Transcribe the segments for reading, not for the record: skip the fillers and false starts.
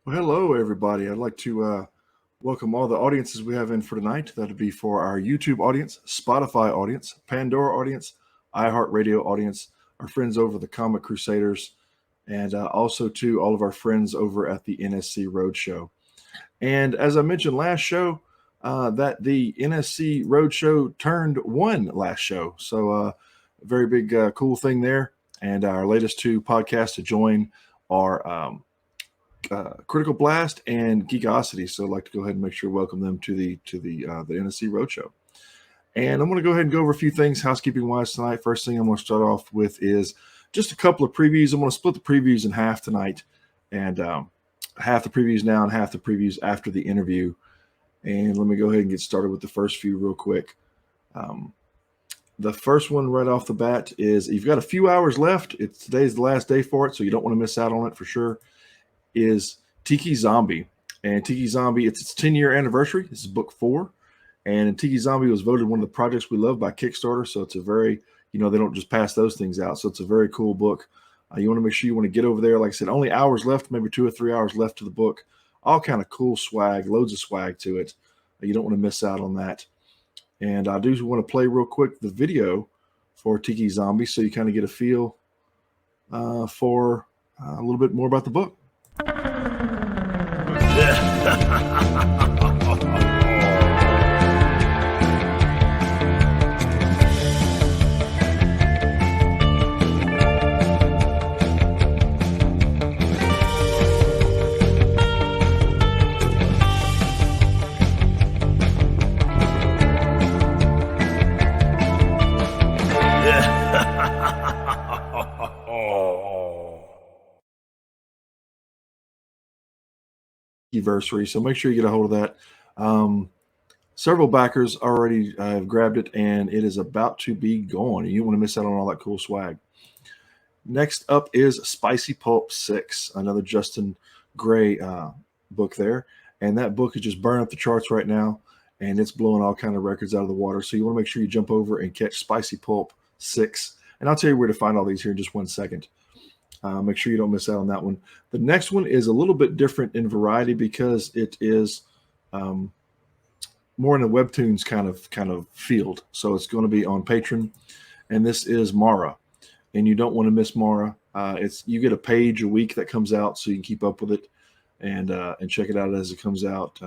Well, hello, everybody. I'd like to welcome all the audiences we have in for tonight. That would be for our YouTube audience, Spotify audience, Pandora audience, iHeartRadio audience, our friends over the Comic Crusaders, and also to all of our friends over at the NSC Roadshow. And as I mentioned last show, that the NSC Roadshow turned one last show. So a very big, cool thing there. And our latest two podcasts to join are Critical Blast and Geekosity. So I'd like to go ahead and make sure welcome them to the NSC Roadshow. And I'm going to go ahead and go over a few things housekeeping wise tonight. First thing I'm going to start off with is just a couple of previews. I'm going to split the previews in half tonight, and half the previews now and half the previews after the interview. And let me go ahead and get started with the first few real quick. The first one right off the bat is you've got a few hours left. Today's the last day for it, so you don't want to miss out on it for sure. Is Tiki Zombie. And Tiki Zombie, it's its 10-year anniversary. This is book 4. And Tiki Zombie was voted one of the projects we love by Kickstarter. So it's a very, they don't just pass those things out. So it's a very cool book. You want to make sure you want to get over there. Like I said, only hours left, maybe 2 or 3 hours left to the book. All kind of cool swag, loads of swag to it. You don't want to miss out on that. And I do want to play real quick the video for Tiki Zombie so you kind of get a feel for a little bit more about the book. Anniversary, so make sure you get a hold of that. Several backers already have grabbed it, and it is about to be gone. You don't want to miss out on all that cool swag. Next up is Spicy Pulp 6, another Justin Gray book there, and that book is just burning up the charts right now, and it's blowing all kind of records out of the water. So you want to make sure you jump over and catch Spicy Pulp 6, and I'll tell you where to find all these here in just 1 second. Make sure you don't miss out on that one. The next one is a little bit different in variety because it is more in the webtoons kind of field. So it's going to be on Patreon, and this is Mara, and you don't want to miss Mara. You get a page a week that comes out, so you can keep up with it and check it out as it comes out.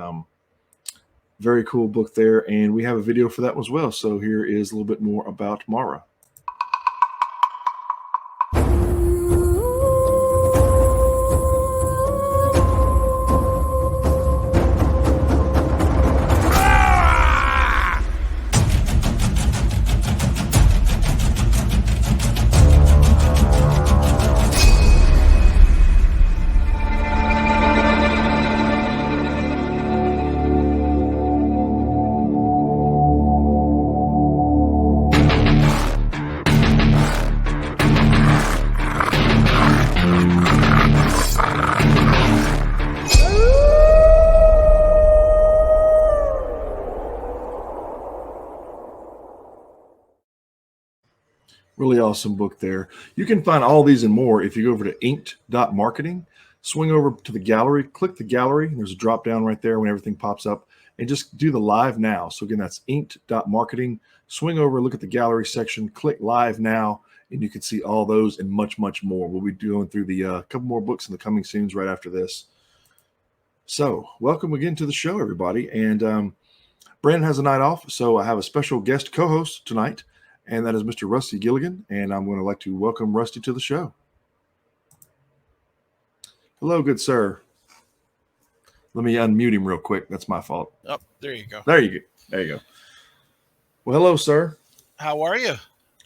Very cool book there, and we have a video for that one as well. So here is a little bit more about Mara. Really awesome book there. You can find all these and more if you go over to inked.marketing, swing over to the gallery, click the gallery, and there's a drop down right there when everything pops up, and just do the live now. So again, that's inked.marketing. Swing over, look at the gallery section, click live now, and you can see all those and much, much more. We'll be going through the couple more books in the coming soons right after this. So welcome again to the show, everybody. And Brandon has a night off, so I have a special guest co-host tonight, and that is Mr. Rusty Gilligan, and I'm going to like to welcome Rusty to the show. Hello, good sir. Let me unmute him real quick. That's my fault. Oh, there you go. There you go. There you go. Well, hello, sir. How are you?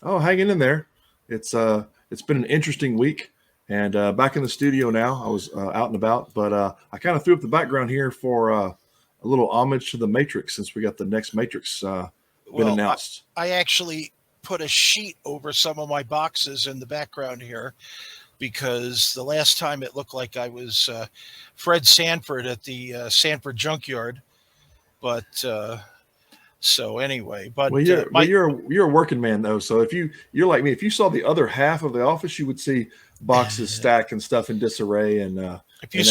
Oh, hanging in there. It's been an interesting week, and back in the studio now. I was out and about, but I kind of threw up the background here for a little homage to the Matrix, since we got the next Matrix been announced. I actually put a sheet over some of my boxes in the background here, because the last time it looked like I was Fred Sanford at the Sanford Junkyard. But so anyway, but well, you're a working man though. So if you're like me, if you saw the other half of the office, you would see boxes stacked and stuff in disarray, and If you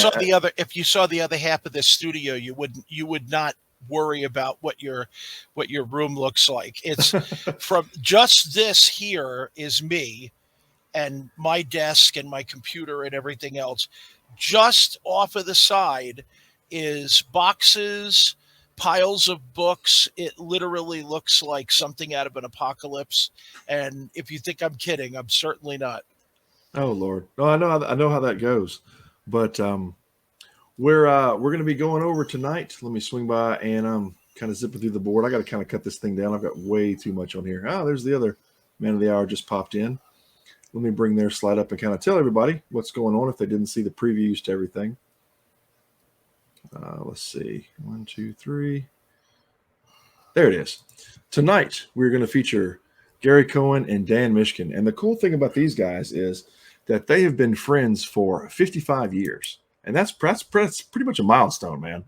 saw the other half of this studio, you would not worry about what your room looks like. It's from just this here is me and my desk and my computer and everything else. Just off of the side is boxes, piles of books. It literally looks like something out of an apocalypse. And if you think I'm kidding, I'm certainly not. Oh Lord, no, I know how that goes, but we're going to be going over tonight. Let me swing by and kind of zipping through the board. I got to kind of cut this thing down. I've got way too much on here. Oh, there's the other man of the hour just popped in. Let me bring their slide up and kind of tell everybody what's going on if they didn't see the previews to everything. Let's see. 1, 2, 3. There it is. Tonight, we're going to feature Gary Cohen and Dan Mishkin. And the cool thing about these guys is that they have been friends for 55 years. And that's pretty much a milestone, man.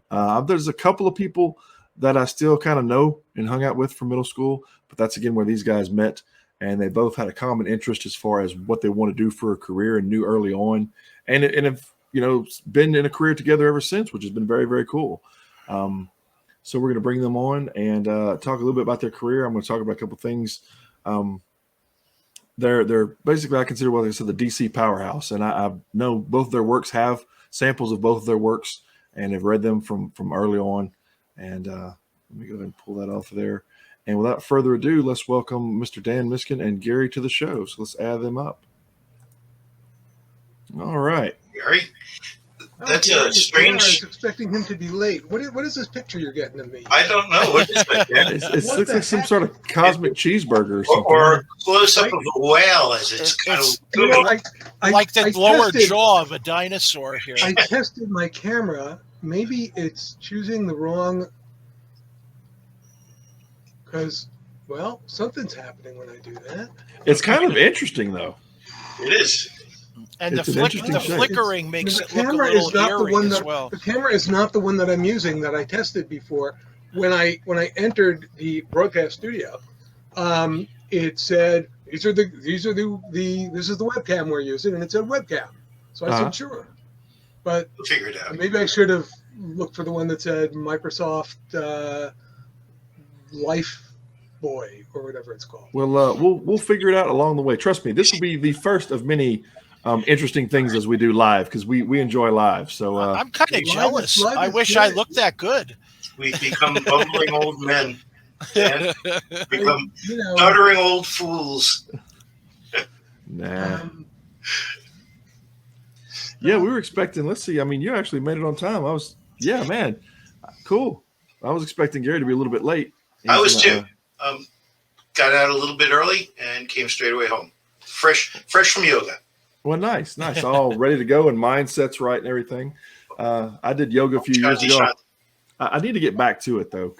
There's a couple of people that I still kind of know and hung out with from middle school, but that's, again, where these guys met. And they both had a common interest as far as what they want to do for a career and knew early on. And have, been in a career together ever since, which has been very, very cool. So we're going to bring them on and talk a little bit about their career. I'm going to talk about a couple things. They're basically, I consider, like I said, the DC powerhouse. And I know both of their works, have samples of both of their works, and have read them from early on. And let me go ahead and pull that off of there. And without further ado, let's welcome Mr. Dan Mishkin and Gary to the show. So let's add them up. All right. Gary, that's a strange. I was expecting him to be late. What is this picture you're getting of me? I don't know. What is that? It looks like some sort of cosmic cheeseburger or something. Or close up of a whale as it's kind of like the lower jaw of a dinosaur here. I tested my camera. Maybe it's choosing the wrong. Because, well, something's happening when I do that. It's kind of interesting, though. It is. And the flickering makes it look a little eerie as well. The camera is not the one that I'm using that I tested before. When I entered the broadcast studio, it said this is the webcam we're using, and it said webcam. So I said sure, but We'll figure it out. Maybe I should have looked for the one that said Microsoft Life Boy or whatever it's called. Well, we'll figure it out along the way. Trust me, this will be the first of many interesting things as we do live, because we enjoy live. So I'm kind of jealous. I wish I looked that good. We become bumbling old men and become stuttering old fools. Nah. Yeah, we were expecting. Let's see. I mean, you actually made it on time. Man, cool. I was expecting Gary to be a little bit late. I was too. Got out a little bit early and came straight away home, fresh from yoga. Well, nice. All ready to go and mindset's right and everything. I did yoga a few years ago. I need to get back to it though.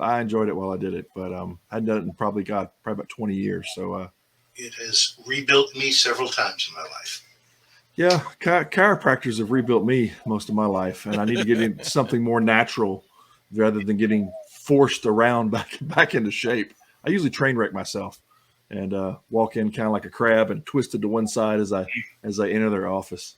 I enjoyed it while I did it, but I hadn't done it in probably about 20 years. So it has rebuilt me several times in my life. Yeah, chiropractors have rebuilt me most of my life, and I need to get into something more natural rather than getting forced around back into shape. I usually train wreck myself and walk in kind of like a crab and twisted to one side as I enter their office.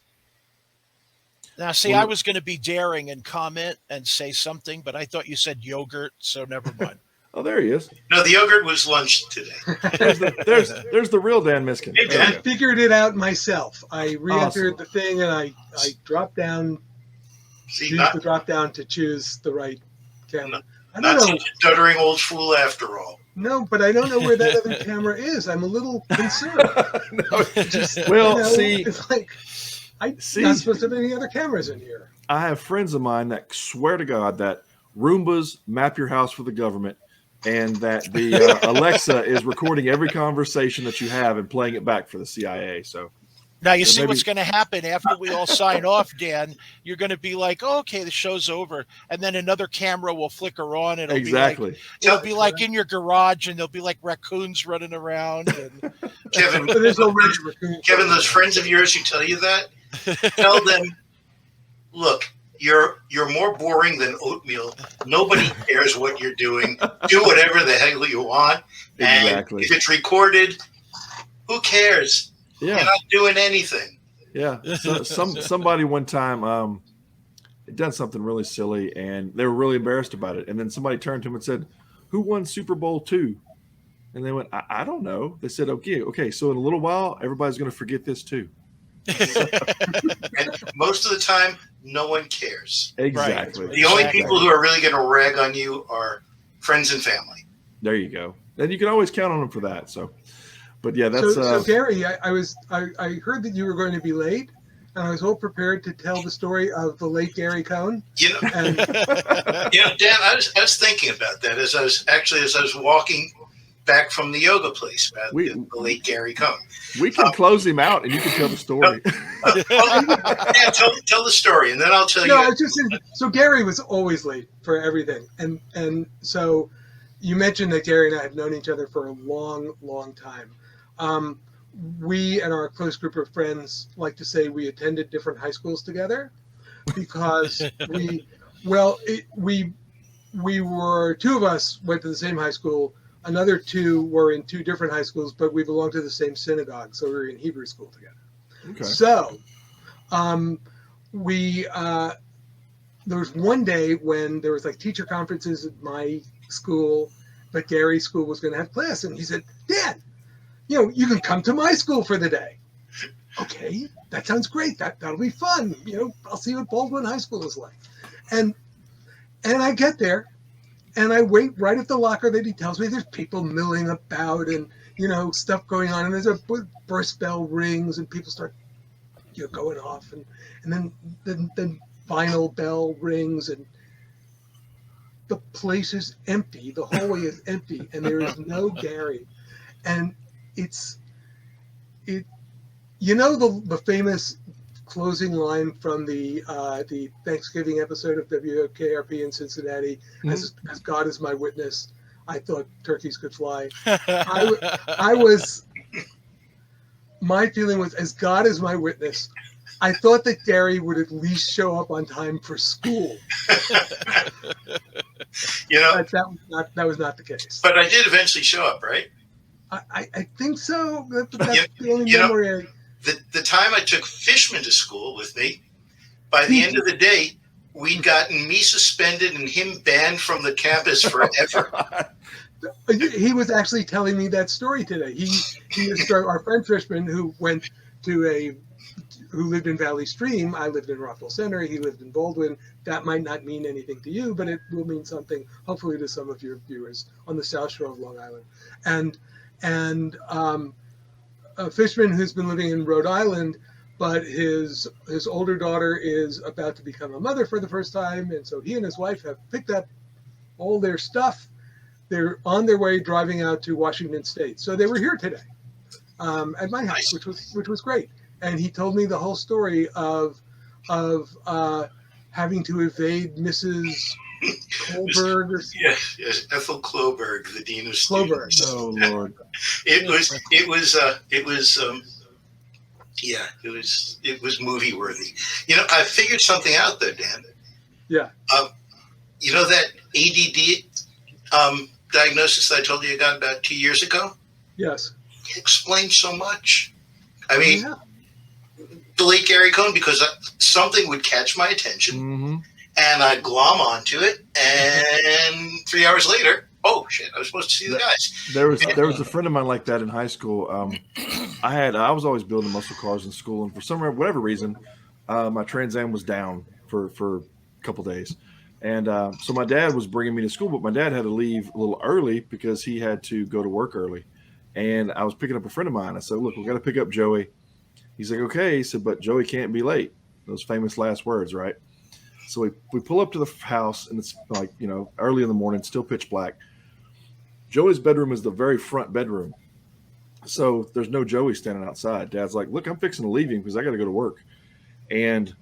Now, see, I was going to be daring and comment and say something, but I thought you said yogurt, so never mind. Oh, there he is. No, the yogurt was lunch today. there's the real Dan Mishkin. I figured it out myself. I re-entered the thing and I dropped down. Used the drop down to choose the right camera. I don't know. Such a stuttering old fool after all. No, but I don't know where that other camera is. I'm a little concerned. It's like I'm not supposed to have any other cameras in here. I have friends of mine that swear to God that Roombas map your house for the government, and that the Alexa is recording every conversation that you have and playing it back for the CIA. So now you see what's going to happen after we all sign off, Dan. You're going to be like, oh, okay, the show's over, and then another camera will flicker on. It'll be like in your garage, and there'll be like raccoons running around. And Kevin, those friends of yours who tell you that, tell them, look, you're more boring than oatmeal. Nobody cares what you're doing. Do whatever the hell you want. Exactly. And if it's recorded, who cares? Yeah. You're not doing anything. Yeah. So, somebody one time had done something really silly, and they were really embarrassed about it. And then somebody turned to him and said, "Who won Super Bowl II?" And they went, I don't know. They said, okay. So in a little while, everybody's going to forget this too. And most of the time, no one cares. Exactly. The only people who are really going to rag on you are friends and family. There you go. And you can always count on them for that. So, but yeah, that's so Gary. I heard that you were going to be late, and I was all prepared to tell the story of the late Gary Cohen. You know, Dan, I was thinking about that as I was walking back from the yoga place about the late Gary Cohen. We can close him out, and you can tell the story. Yeah, tell the story, and then I'll tell you. No, I was just saying, so Gary was always late for everything, and so you mentioned that Gary and I have known each other for a long, long time. We and our close group of friends like to say we attended different high schools together because we were, two of us went to the same high school. Another two were in two different high schools, but we belonged to the same synagogue, so we were in Hebrew school together. Okay. So, there was one day when there was like teacher conferences at my school, but Gary's school was going to have class, and he said, "Dad, you can come to my school for the day." Okay, that sounds great. That'll be fun. I'll see what Baldwin High School is like. And I get there, and I wait right at the locker that he tells me there's people milling about and, stuff going on. And there's a burst bell rings and people start, going off. And then vinyl bell rings and the place is empty. The hallway is empty and there is no Gary. And the famous closing line from the Thanksgiving episode of WKRP in Cincinnati, as God is my witness, I thought turkeys could fly. My feeling was, as God is my witness, I thought that Gary would at least show up on time for school. But that was not the case. But I did eventually show up, right? I think so. That's the only memory. The time I took Fishman to school with me, by the end of the day, we'd gotten me suspended and him banned from the campus forever. He was actually telling me that story today. He was our friend Fishman, who lived in Valley Stream. I lived in Rockville Center. He lived in Baldwin. That might not mean anything to you, but it will mean something, hopefully, to some of your viewers on the South Shore of Long Island. And Fishman, who's been living in Rhode Island, but his older daughter is about to become a mother for the first time, and so he and his wife have picked up all their stuff. They're on their way driving out to Washington State. So they were here today at my house, which was great. And he told me the whole story of having to evade Mrs. Kloberg or something. Yes, Ethel Kloberg, the dean of students. Oh Lord! It was movie worthy. I figured something out though, Dan. Yeah. That ADD diagnosis that I told you I got about 2 years ago? Yes. It explains so much. I mean, the late Gary Cohen, because something would catch my attention, and I'd glom onto it, and 3 hours later, oh shit, I was supposed to see the guys. There was a friend of mine like that in high school. I was always building muscle cars in school, and for whatever reason, my Trans Am was down for a couple days. And so my dad was bringing me to school, but my dad had to leave a little early because he had to go to work early. And I was picking up a friend of mine. I said, "Look, we got to pick up Joey." He's like, "Okay." He said, "But Joey can't be late." Those famous last words, right? So we pull up to the house, and it's like, early in the morning, still pitch black. Joey's bedroom is the very front bedroom. So there's no Joey standing outside. Dad's like, "Look, I'm fixing to leave him because I got to go to work." And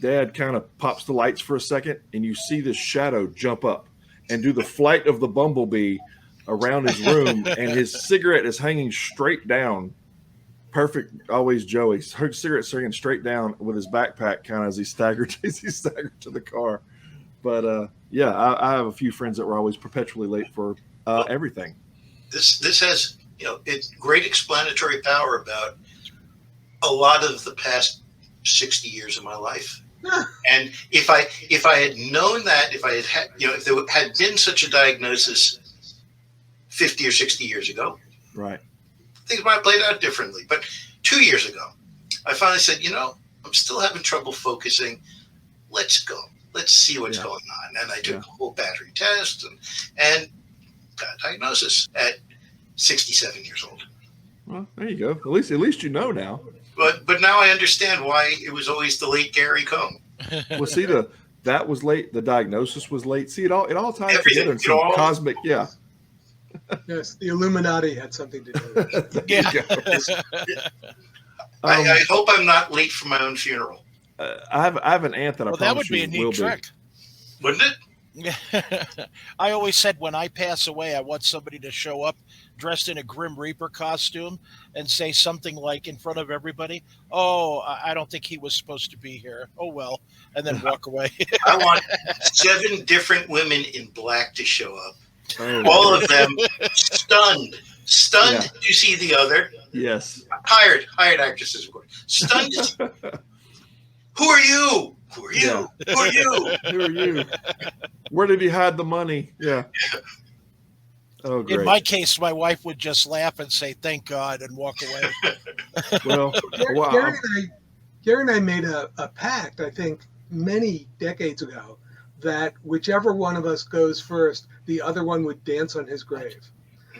Dad kind of pops the lights for a second, and you see this shadow jump up and do the flight of the bumblebee around his room, and his cigarette is hanging straight down. Perfect, always Joey. Her cigarette's hanging straight down with his backpack, kind of as he staggered to the car. But I have a few friends that were always perpetually late for everything. This has it's great explanatory power about a lot of the past 60 years of my life. And if I had known that, if I had, if there had been such a diagnosis 50 or 60 years ago, Right. things might have played out differently. But 2 years ago, I finally said, I'm still having trouble focusing. Let's go. Let's see what's going on. And I took a whole battery test and got a diagnosis at 67 years old. Well, there you go. At least you know now. But now I understand why it was always the late Gary Cohen. Well, see, that was late. The diagnosis was late. See, it all ties Everything. together in some cosmic. Yeah. Yes, the Illuminati had something to do with it. Yeah. I hope I'm not late for my own funeral. I have an aunt that that would be a neat trick. Wouldn't it? I always said when I pass away, I want somebody to show up dressed in a Grim Reaper costume and say something like in front of everybody, "Oh, I don't think he was supposed to be here. Oh, well," and then walk away. I want 7 different women in black to show up. Oh, all of them stunned to see the other. Yes. Hired actresses, of course. Stunned. Who are you? Who are you? Yeah. Who are you? Who are you? Where did he hide the money? Yeah. Oh, great. In my case, my wife would just laugh and say, "Thank God," and walk away. Well, Gary and I made a pact, I think, many decades ago, that whichever one of us goes first, the other one would dance on his grave.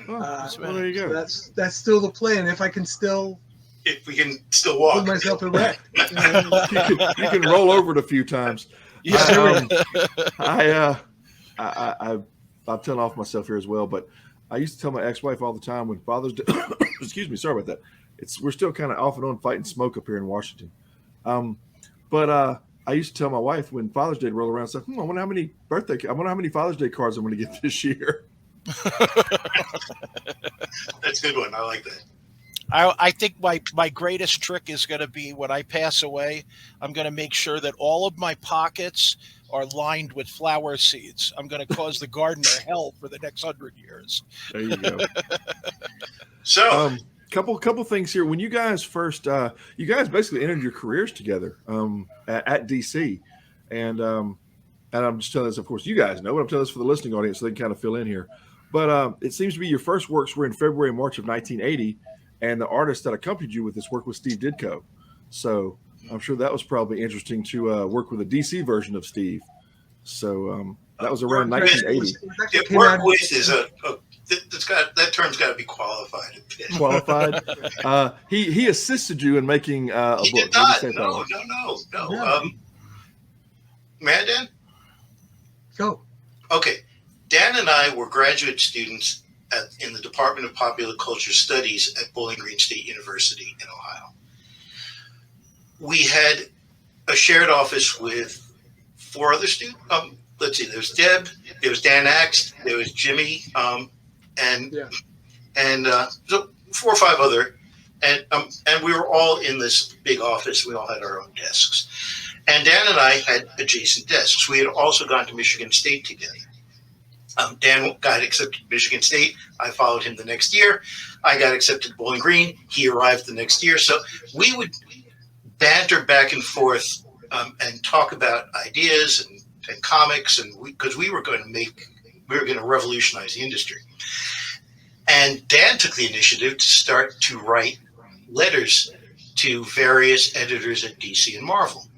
well, there you go. So that's still the plan. If I can still, if we can still walk, put myself erect. You can roll over it a few times. Yeah. I'm telling off myself here as well, but I used to tell my ex-wife all the time when Father's Day, excuse me, sorry about that. We're still kind of off and on fighting smoke up here in Washington. But I used to tell my wife when Father's Day rolled around, I wonder how many Father's Day cards I'm going to get this year. That's a good one. I like that. I think my greatest trick is going to be when I pass away, I'm going to make sure that all of my pockets are lined with flower seeds. I'm going to cause the gardener hell for the next 100 years. There you go. So, couple things here. When you guys first, you guys basically entered your careers together at DC, and I'm just telling this, of course, you guys know, but I'm telling this for the listening audience so they can kind of fill in here. But it seems to be your first works were in February and March of 1980, and the artist that accompanied you with this work was Steve Ditko. So I'm sure that was probably interesting to work with a DC version of Steve. So that was around 1980. Work with is that term's got to be qualified. Qualified. He assisted you in making a book. Did not. No. May I, Dan? Go. Okay. Dan and I were graduate students in the Department of Popular Culture Studies at Bowling Green State University in Ohio. We had a shared office with 4 other students. Let's see, there's Deb, there was Dan Axe, there was Jimmy, and so 4 or 5 other, and we were all in this big office. We all had our own desks, and Dan and I had adjacent desks. We had also gone to Michigan State together. Dan got accepted to Michigan State. I followed him the next year. I got accepted to Bowling Green. He arrived the next year. So we would banter back and forth and talk about ideas and comics, and because we were going to revolutionize the industry. And Dan took the initiative to start to write letters to various editors at DC and Marvel,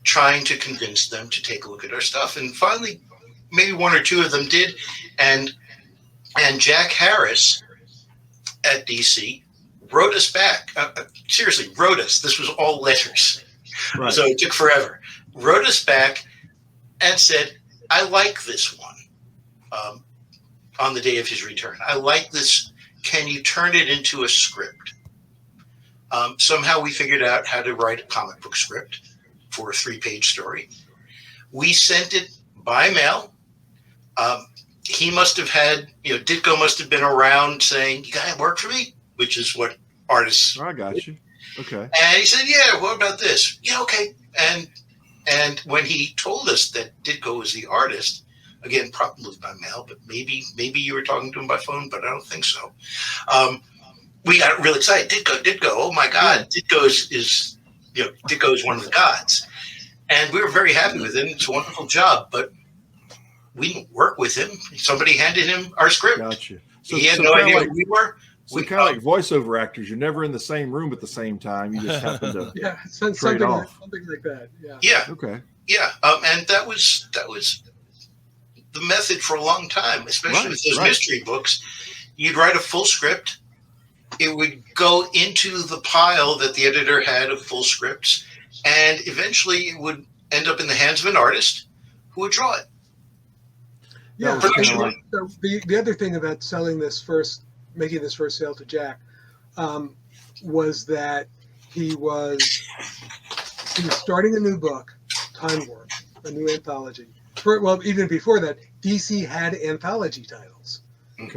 trying to convince them to take a look at our stuff. And finally, maybe 1 or 2 of them did, and Jack Harris at DC wrote us back. Seriously, wrote us. This was all letters, right. So it took forever. Wrote us back and said, "I like this one." On the day of his return, "I like this. Can you turn it into a script?" Somehow we figured out how to write a comic book script for a 3-page story. We sent it by mail. He must have had, Ditko must have been around saying, "You got to work for me," which is what artists. I got you. Okay. And he said, "Yeah, what about this?" "Yeah, okay." And when he told us that Ditko was the artist, again, probably by mail, but maybe you were talking to him by phone, but I don't think so. we got real excited. Ditko. Oh my God, Ditko is Ditko is one of the gods, and we were very happy with him. It's a wonderful job, but we didn't work with him. Somebody handed him our script. Gotcha. So, He had no idea like, who we were. So kind of like voiceover actors, you're never in the same room at the same time. You just happen to something off. Like that. Yeah. Yeah. Okay. Yeah. And that was the method for a long time, especially with those mystery books. You'd write a full script. It would go into the pile that the editor had of full scripts, and eventually it would end up in the hands of an artist who would draw it. Yeah. So the other thing about making this first sale to Jack, was that he was starting a new book, Time Warp, a new anthology. Even before that, DC had anthology titles, which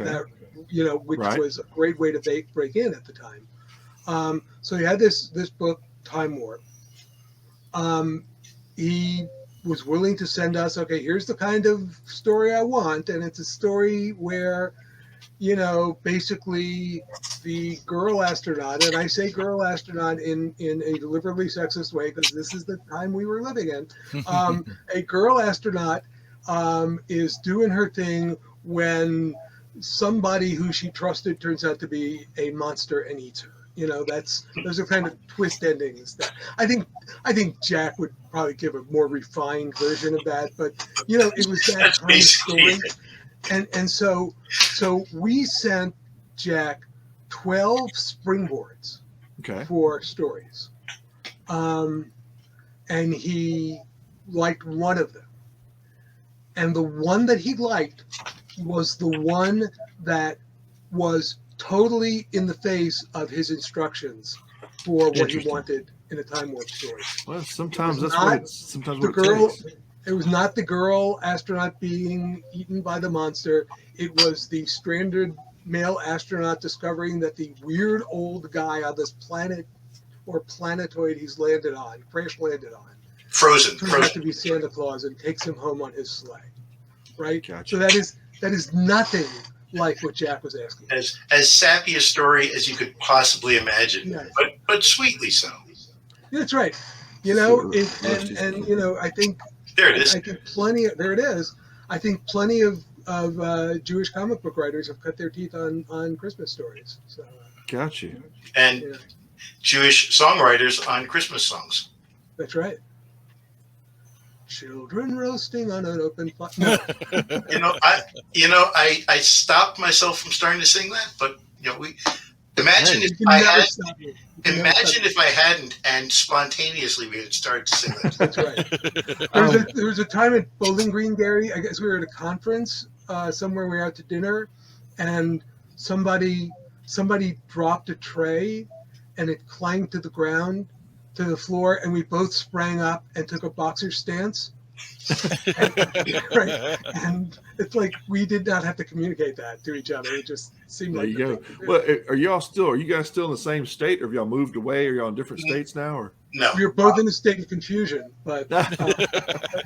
was a great way to break in at the time. So he had this book, Time Warp. He was willing to send us, okay, here's the kind of story I want, and it's a story where, basically the girl astronaut, and I say girl astronaut in a deliberately sexist way because this is the time we were living in. A girl astronaut is doing her thing when somebody who she trusted turns out to be a monster and eats her. Those are kind of twist endings that I think Jack would probably give a more refined version of that, but it was that kind of story. And so we sent Jack 12 springboards for stories. And he liked one of them. And the one that he liked was the one that was totally in the face of his instructions for what he wanted in a Time Warp story. Well, sometimes that's what the girl. It was not the girl astronaut being eaten by the monster. It was the stranded male astronaut discovering that the weird old guy on this planet or planetoid he's crash landed on, Frozen. turns out to be Santa Claus and takes him home on his sleigh. Right? Gotcha. So that is nothing like what Jack was asking. As sappy a story as you could possibly imagine, but sweetly so. That's right. I think there it is. I think there it is. I think plenty of Jewish comic book writers have cut their teeth on Christmas stories. So, got you. And Jewish songwriters on Christmas songs. That's right. Children roasting on an open fire. I stopped myself from starting to sing that, but imagine if I hadn't, and spontaneously we had started to sing that. That's right. There was a time at Bowling Green, Gary. I guess we were at a conference somewhere. We were out to dinner, and somebody dropped a tray, and it clanged to the ground, to the floor, and we both sprang up and took a boxer stance. And it's like we did not have to communicate that to each other. It just seemed there like you go. Well, are you guys still in the same state, or have y'all moved away? Are y'all in different states now, or no? We're both in a state of confusion, but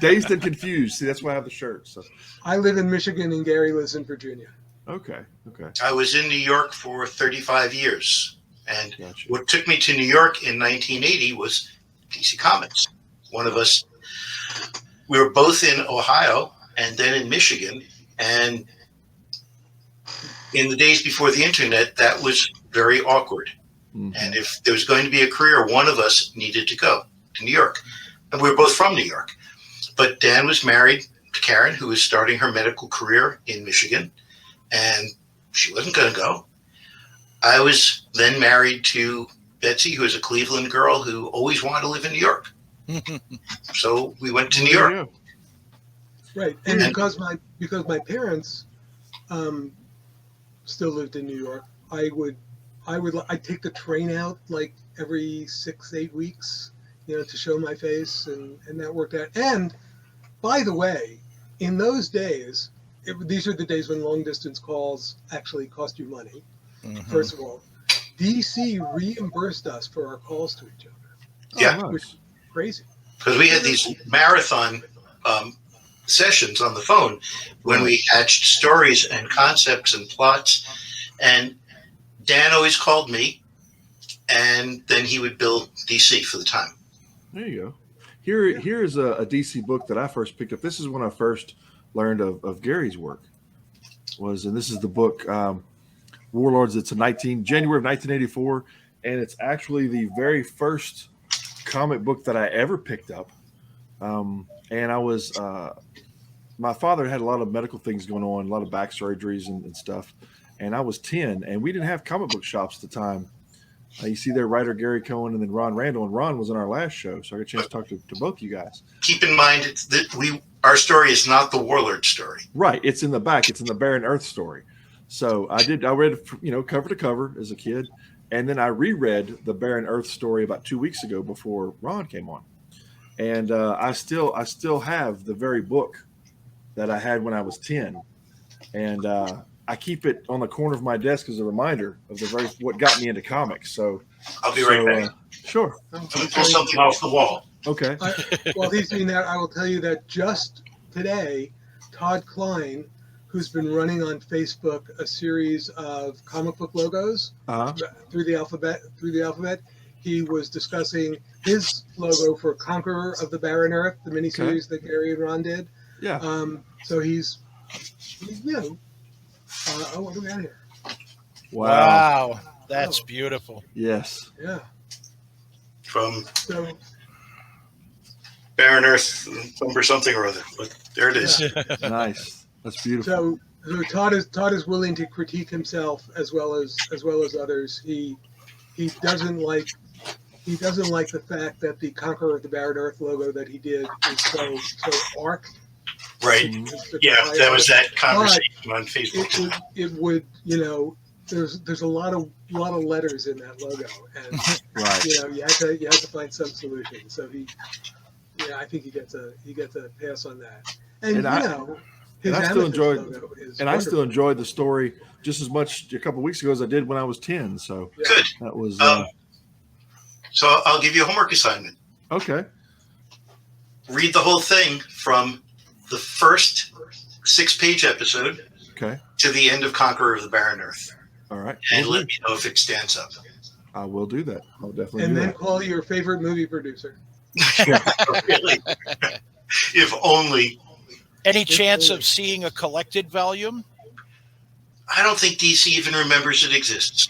dazed and confused. See, that's why I have the shirt. So I live in Michigan and Gary lives in Virginia. Okay. I was in New York for 35 years. And what took me to New York in 1980 was DC Comics. We were both in Ohio and then in Michigan. And in the days before the internet, that was very awkward. Mm-hmm. And if there was going to be a career, one of us needed to go to New York. And we were both from New York. But Dan was married to Karen, who was starting her medical career in Michigan. And she wasn't going to go. I was then married to Betsy, who is a Cleveland girl who always wanted to live in New York. So we went to New York. Right, and because my parents still lived in New York, I'd take the train out like every 6-8 weeks, to show my face, and that worked out. And by the way, in those days, these are the days when long distance calls actually cost you money. Mm-hmm. First of all, DC reimbursed us for our calls to each other. Yeah, which is crazy. Because we had these marathon sessions on the phone when we hatched stories and concepts and plots, and Dan always called me, and then he would bill DC for the time. There you go. Here's a DC book that I first picked up. This is when I first learned of Gary's work. And this is the book Warlords. It's January of 1984, and it's actually the very first comic book that I ever picked up. And I was my father had a lot of medical things going on, a lot of back surgeries and stuff. And I was 10, and we didn't have comic book shops at the time. You see their writer Gary Cohen and then Ron Randall, and Ron was on our last show, so I got a chance to talk to both you guys. Keep in mind that our story is not the Warlord story. Right, it's in the back. It's in the Barren Earth story. So I read, cover to cover as a kid, and then I reread the Barren Earth story about 2 weeks ago before Ron came on, and I still have the very book that I had when I was 10, and I keep it on the corner of my desk as a reminder of what got me into comics. So I'll be right back. Sure. I'm going to pull something off the wall. Okay. While he's doing that, I will tell you that just today, Todd Klein, who's been running on Facebook a series of comic book logos through the alphabet, he was discussing his logo for Conqueror of the Barren Earth, the miniseries that Gary and Ron did. Yeah. So he's what do we got here? Wow. That's beautiful. Yes. Yeah. From Barren Earth, number something or other. But there it is. Yeah. Nice. That's beautiful. So Todd is willing to critique himself as well as others. He doesn't like the fact that the Conqueror of the Barren Earth logo that he did is so arced. Right. Yeah, that was that conversation on Facebook. It would, there's a lot of letters in that logo, and right. You have to find some solution. So I think he gets a pass on that. And I still enjoyed the story just as much a couple of weeks ago as I did when I was 10. So good. That was. So I'll give you a homework assignment. Okay. Read the whole thing from the first 6-page episode to the end of Conqueror of the Barren Earth. All right. And let me know if it stands up. I will do that. I'll definitely and do then that. Call your favorite movie producer. Really? If only. Any chance of seeing a collected volume? I don't think DC even remembers it exists.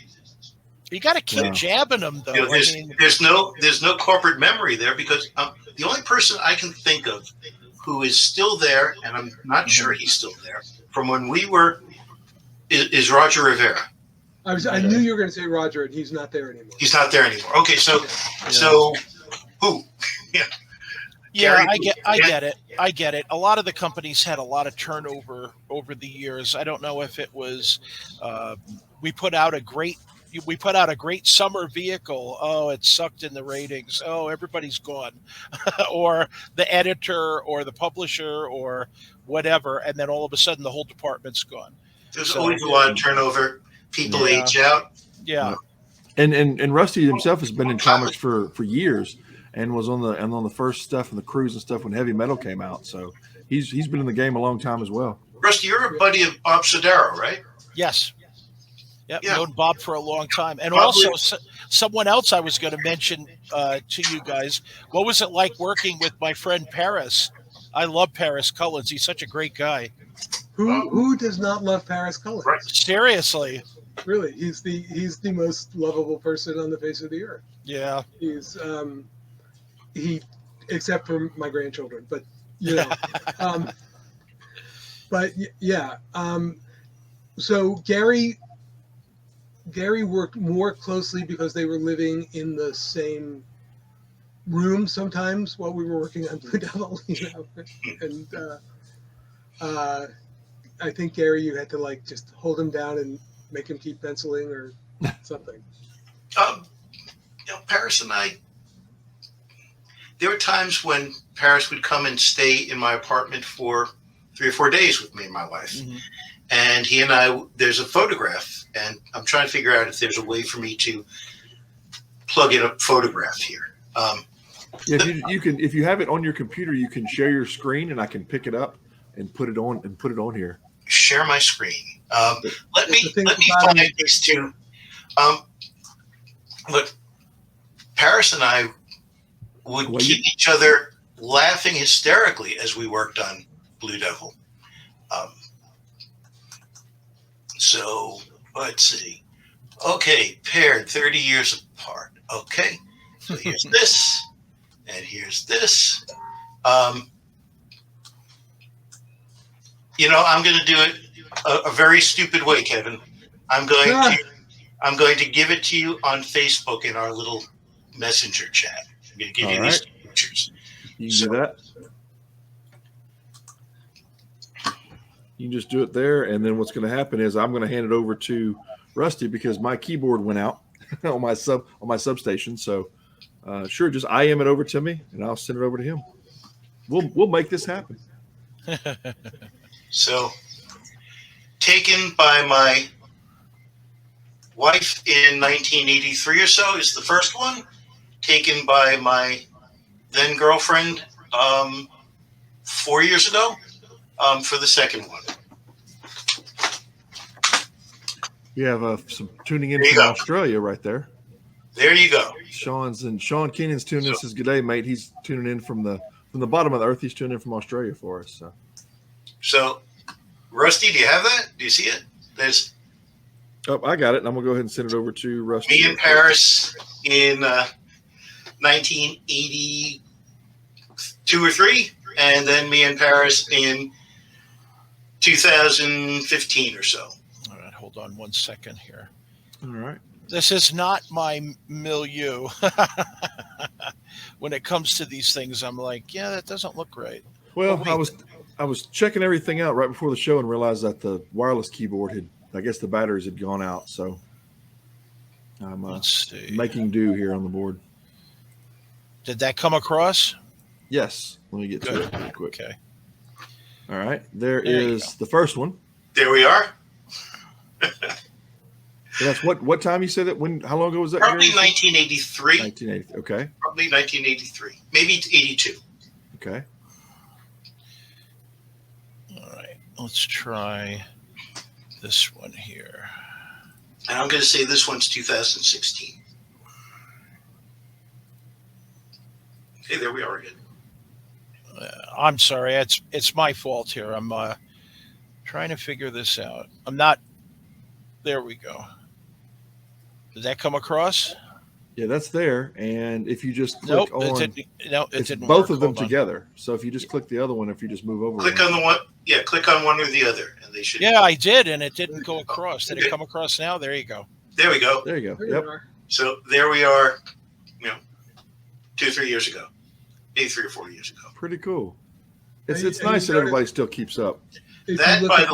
You got to keep jabbing them, though. There's no corporate memory there, because the only person I can think of who is still there, and I'm not sure he's still there, from when we were, is Roger Rivera. I knew you were going to say Roger, and he's not there anymore. He's not there anymore. Okay, so who? Yeah. Yeah, I get it. A lot of the companies had a lot of turnover over the years. I don't know if it was we put out a great summer vehicle. Oh, it sucked in the ratings. Oh, everybody's gone. Or the editor or the publisher or whatever, and then all of a sudden the whole department's gone. There's always a lot of turnover. People age out. Yeah. And Rusty himself has been in comics for years, and was on the first stuff and the cruise and stuff when Heavy Metal came out. So he's been in the game a long time as well. Rusty, you're a buddy of Bob Sodaro, right? Yes. Yep, Yeah. known Bob for a long time. And Probably. also someone else I was going to mention to you guys. What was it like working with my friend Paris? I love Paris Cullins. He's such a great guy. Who does not love Paris Cullins? Right. Seriously. Really, he's the most lovable person on the face of the earth. Yeah. He's except for my grandchildren, but so Gary worked more closely because they were living in the same room sometimes while we were working on Blue Devil, and I think Gary, you had to just hold him down and make him keep penciling or something. Paris and I, there were times when Paris would come and stay in my apartment for 3 or 4 days with me and my wife. Mm-hmm. And he and I, there's a photograph, and I'm trying to figure out if there's a way for me to plug in a photograph here. You can, if you have it on your computer, you can share your screen, and I can pick it up and put it on here. Share my screen. Let me find these two. But Paris and I would Well, keep each other laughing hysterically as we worked on Blue Devil. So let's see. Okay, paired 30 years apart. Okay, so here's this, and here's this. I'm going to do it a very stupid way, Kevin. I'm going to give it to you on Facebook in our little messenger chat. I'm going to give you these two pictures. You can do that. You can just do it there, and then what's going to happen is I'm going to hand it over to Rusty because my keyboard went out on my substation. So, sure, just IM it over to me, and I'll send it over to him. We'll make this happen. So, taken by my wife in 1983 or so is the first one. Taken by my then girlfriend 4 years ago for the second one. You have some tuning in from Australia right there. There you go. Sean Keenan's tuning in. Says, "G'day, mate." He's tuning in from the bottom of the earth. He's tuning in from Australia for us. So, Rusty, do you have that? Do you see it? There's. Oh, I got it. I'm gonna go ahead and send it over to Rusty. Me in Paris in 1982 or 3, and then me in Paris in 2015 or so. All right, hold on one second here. All right. This is not my milieu. When it comes to these things, I'm like, yeah, that doesn't look right. Well, I was checking everything out right before the show and realized that the wireless keyboard I guess the batteries had gone out. So I'm making do here on the board. Did that come across? Yes. Let me get to it real quick. Okay. All right. There is the first one. There we are. So that's what time you said that? How long ago was that? Probably 1983. 1980. Okay. Probably 1983. Maybe 82. Okay. All right. Let's try this one here. And I'm going to say this one's 2016. Okay, there we are again. I'm sorry. It's my fault here. I'm trying to figure this out. I'm not. There we go. Did that come across? Yeah, that's there. And if you just click on, it didn't both work. of them together. So if you just click the other one, if you just move over, click on the one. Yeah, click on one or the other, and they should. Yeah, I did, and it didn't go across. Did it come across now? There you go. There we go. There you go. There Yep. you are. So there we are. 2 or 3 years ago, maybe 3 or 4 years ago. Pretty cool. It's nice that everybody still keeps up. That, by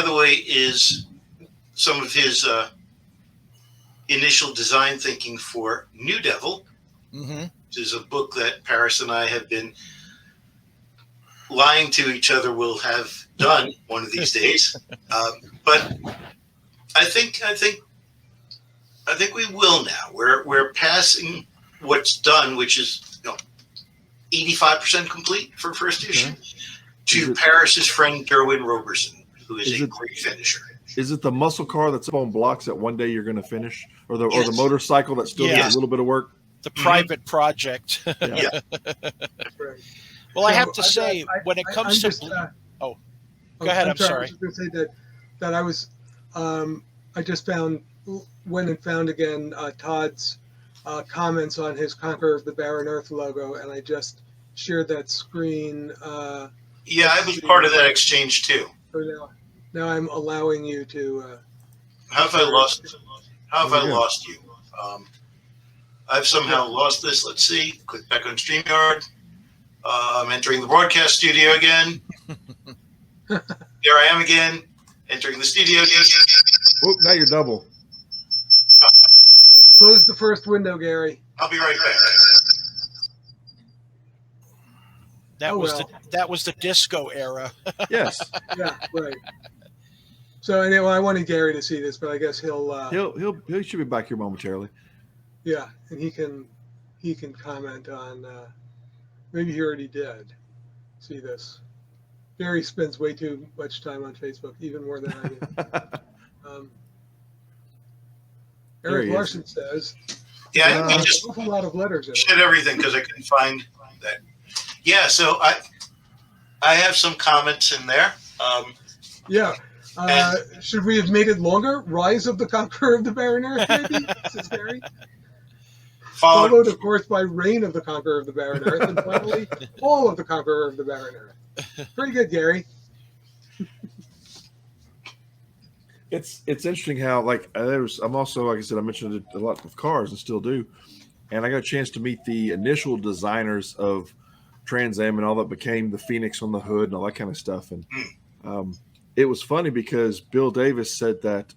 the way, is some of his initial design thinking for New Devil, which is a book that Paris and I have been lying to each other will have done one of these days. But I think we will now. We're passing what's done, which is 85% complete for first issue, to Paris's friend Derwin Roberson, who is a great finisher. Is it the muscle car that's up on blocks that one day you're going to finish, or the motorcycle that still needs a little bit of work? The private project. Yeah. Well, I have to say, when it comes to go ahead. I'm sorry. I was going to say that I was I just went and found again Todd's comments on his Conqueror of the Barren Earth logo, and I just shared that screen. I was part of that exchange too. Now I'm allowing you to. How have I lost you? I've somehow lost this. Let's see. Click back on StreamYard. I'm entering the broadcast studio again. There I am again, entering the studio. Oh, now you're double. Close the first window, Gary. I'll be right back. That was the disco era. Yes. Yeah, right. So anyway, I wanted Gary to see this, but I guess he should be back here momentarily. Yeah, and he can comment on. Maybe he already did see this. Gary spends way too much time on Facebook, even more than I do. There Eric he is. Larson says. Yeah, Uh, we just an awful lot of letters in it. said everything because I couldn't find that. Yeah, so I have some comments in there. Yeah. Should we have made it longer? Rise of the Conqueror of the Barren Earth, maybe? Says Gary. Followed, of course, by Reign of the Conqueror of the Barren Earth, and finally, Fall of the Conqueror of the Barren Earth. Pretty good, Gary. It's interesting how I'm also, like I said, I mentioned it a lot with cars and still do, and I got a chance to meet the initial designers of Trans Am and all that became the Phoenix on the hood and all that kind of stuff. And it was funny because Bill Davis said that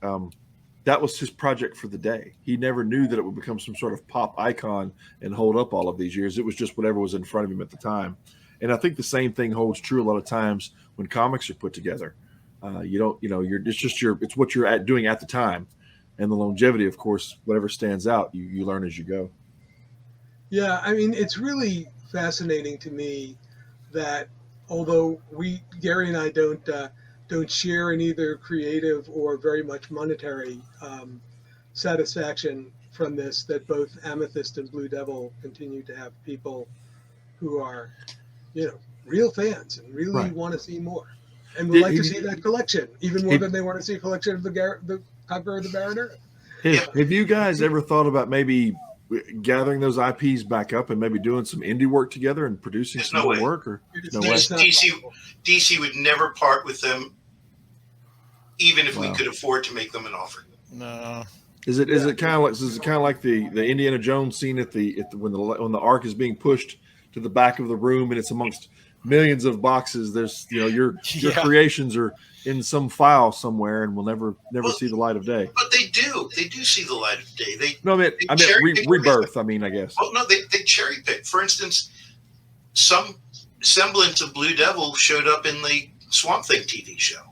that was his project for the day. He never knew that it would become some sort of pop icon and hold up all of these years. It was just whatever was in front of him at the time. And I think the same thing holds true a lot of times when comics are put together. It's what you're doing at the time, and the longevity, of course, whatever stands out, you learn as you go. Yeah, I mean, it's really fascinating to me that although Gary and I don't share in either creative or very much monetary satisfaction from this, that both Amethyst and Blue Devil continue to have people who are, real fans and really want to see more. And would like to see that collection, even more than they want to see a collection of the Conqueror of the Barren Earth. Have you guys ever thought about maybe gathering those IPs back up and maybe doing some indie work together and producing some more work? Or no way? DC would never part with them, even if we could afford to make them an offer. No. Is it kind of like the Indiana Jones scene when the Ark is being pushed to the back of the room and it's amongst millions of boxes? There's your creations are in some file somewhere and will never see the light of day. But they do see the light of day. Rebirth. I mean, I guess. Well, no, they cherry pick. For instance, some semblance of Blue Devil showed up in the Swamp Thing TV show.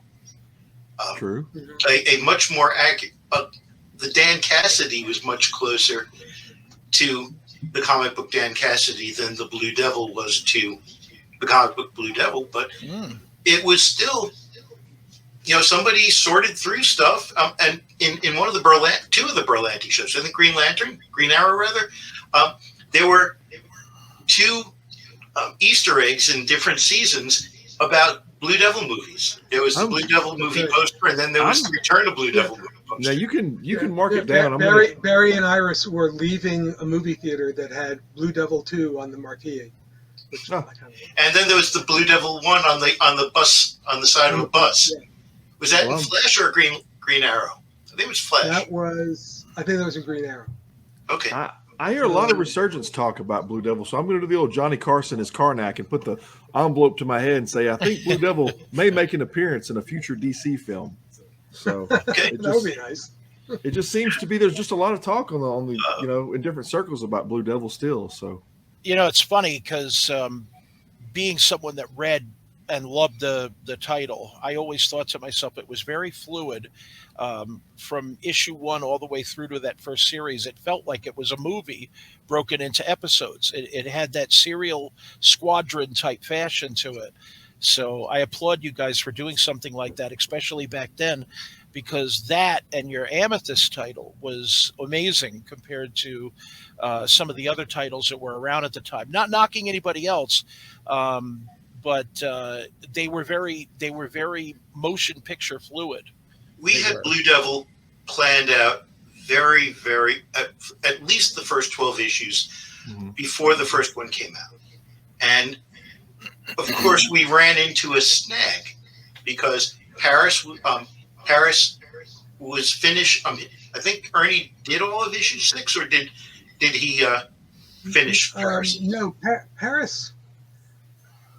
True. A much more accurate. The Dan Cassidy was much closer to the comic book Dan Cassidy than the Blue Devil was to the comic book Blue Devil, but it was still, somebody sorted through stuff. And in one of the two of the Berlanti shows, I think Green Arrow rather, there were two Easter eggs in different seasons about Blue Devil movies. There was the Blue Devil movie poster, and then there was the Return of Blue Devil movie poster. Now you can mark it down. Barry and Iris were leaving a movie theater that had Blue Devil 2 on the marquee. And then there was the Blue Devil 1 on the bus, on the side of a bus. Yeah. Was that in Flash or Green Arrow? I think it was Flash. I think that was in Green Arrow. Okay. I hear a lot of resurgence talk about Blue Devil, so I'm going to do the old Johnny Carson as Karnak and put the envelope to my head and say I think Blue Devil may make an appearance in a future DC film. So that would be nice. It just seems to be there's just a lot of talk on the in different circles about Blue Devil still. So it's funny because being someone that read and loved the title, I always thought to myself it was very fluid. From issue 1 all the way through to that first series, it felt like it was a movie broken into episodes. It had that serial squadron type fashion to it. So I applaud you guys for doing something like that, especially back then, because that and your Amethyst title was amazing compared to some of the other titles that were around at the time. Not knocking anybody else, but they were very motion picture fluid. We had Blue Devil planned out very, very, at least the first 12 issues before the first one came out. And, of course, we ran into a snag because Paris was finished. I think Ernie did all of issue 6, or did he finish Paris? No, Paris.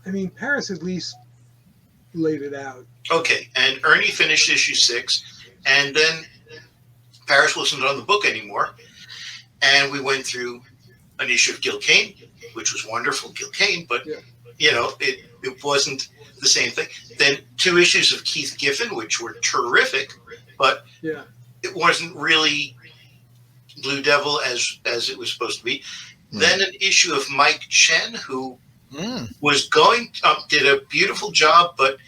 I mean, Paris at least laid it out. Okay, and Ernie finished issue 6, and then Paris wasn't on the book anymore, and we went through an issue of Gil Kane, which was wonderful, Gil Kane, but it wasn't the same thing. Then 2 issues of Keith Giffen, which were terrific, but it wasn't really Blue Devil as it was supposed to be. Then an issue of Mike Chen, who was did a beautiful job, but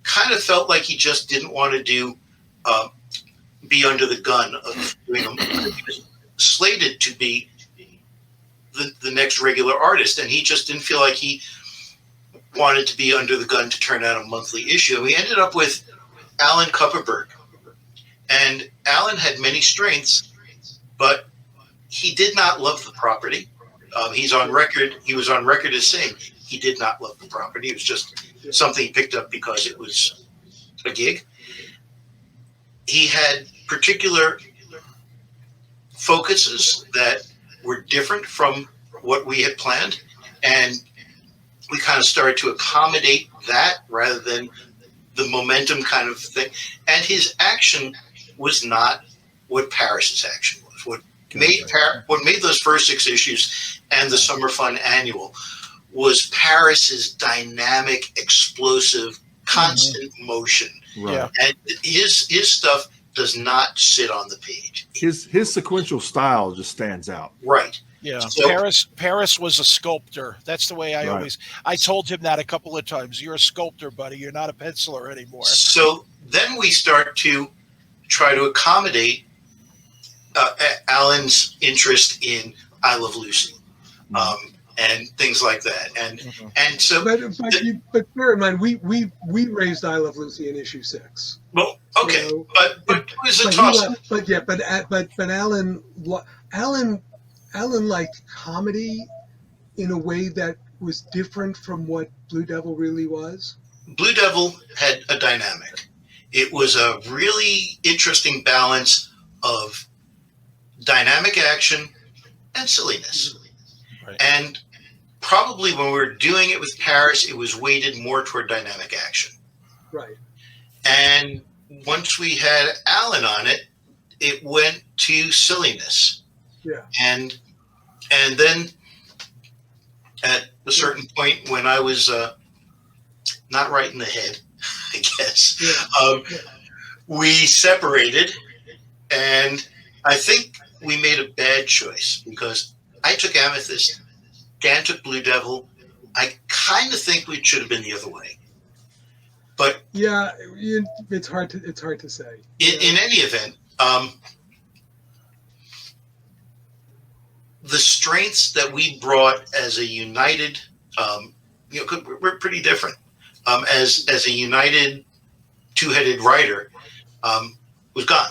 kind of felt like he just didn't want to do be under the gun of doing them. He was slated to be the next regular artist, and he just didn't feel like he wanted to be under the gun to turn out a monthly issue. And we ended up with Alan Kupperberg. And Alan had many strengths, but he did not love the property. He was on record as saying he did not love the property. It was just something he picked up because it was a gig. He had particular focuses that were different from what we had planned, and we kind of started to accommodate that rather than the momentum kind of thing. And his action was not what Paris's action was. What made those first 6 issues and the Summer Fun Annual was Paris's dynamic, explosive, constant motion. Right. And his stuff does not sit on the page. His sequential style just stands out. Right. Yeah, So- Paris was a sculptor. That's the way I told him that a couple of times. You're a sculptor, buddy. You're not a penciler anymore. So then we start to try to accommodate Alan's interest in I Love Lucy, and things like that. And so, but bear in mind, we raised I Love Lucy in issue 6. well, okay, So- but it was a But, toss-up. but Alan liked comedy in a way that was different from what Blue Devil really was. Blue Devil had a dynamic. It was a really interesting balance of dynamic action and silliness. Right. And probably when we were doing it with Paris, it was weighted more toward dynamic action. Right. And once we had Alan on it, it went to silliness. Yeah. And then at a certain point when I was not right in the head, I guess, we separated, and I think we made a bad choice because I took Amethyst, Dan took Blue Devil. I kind of think we should have been the other way. But yeah, it's hard to say. In any event, the strengths that we brought as a united, we're pretty different. As a united, two-headed writer, was gone.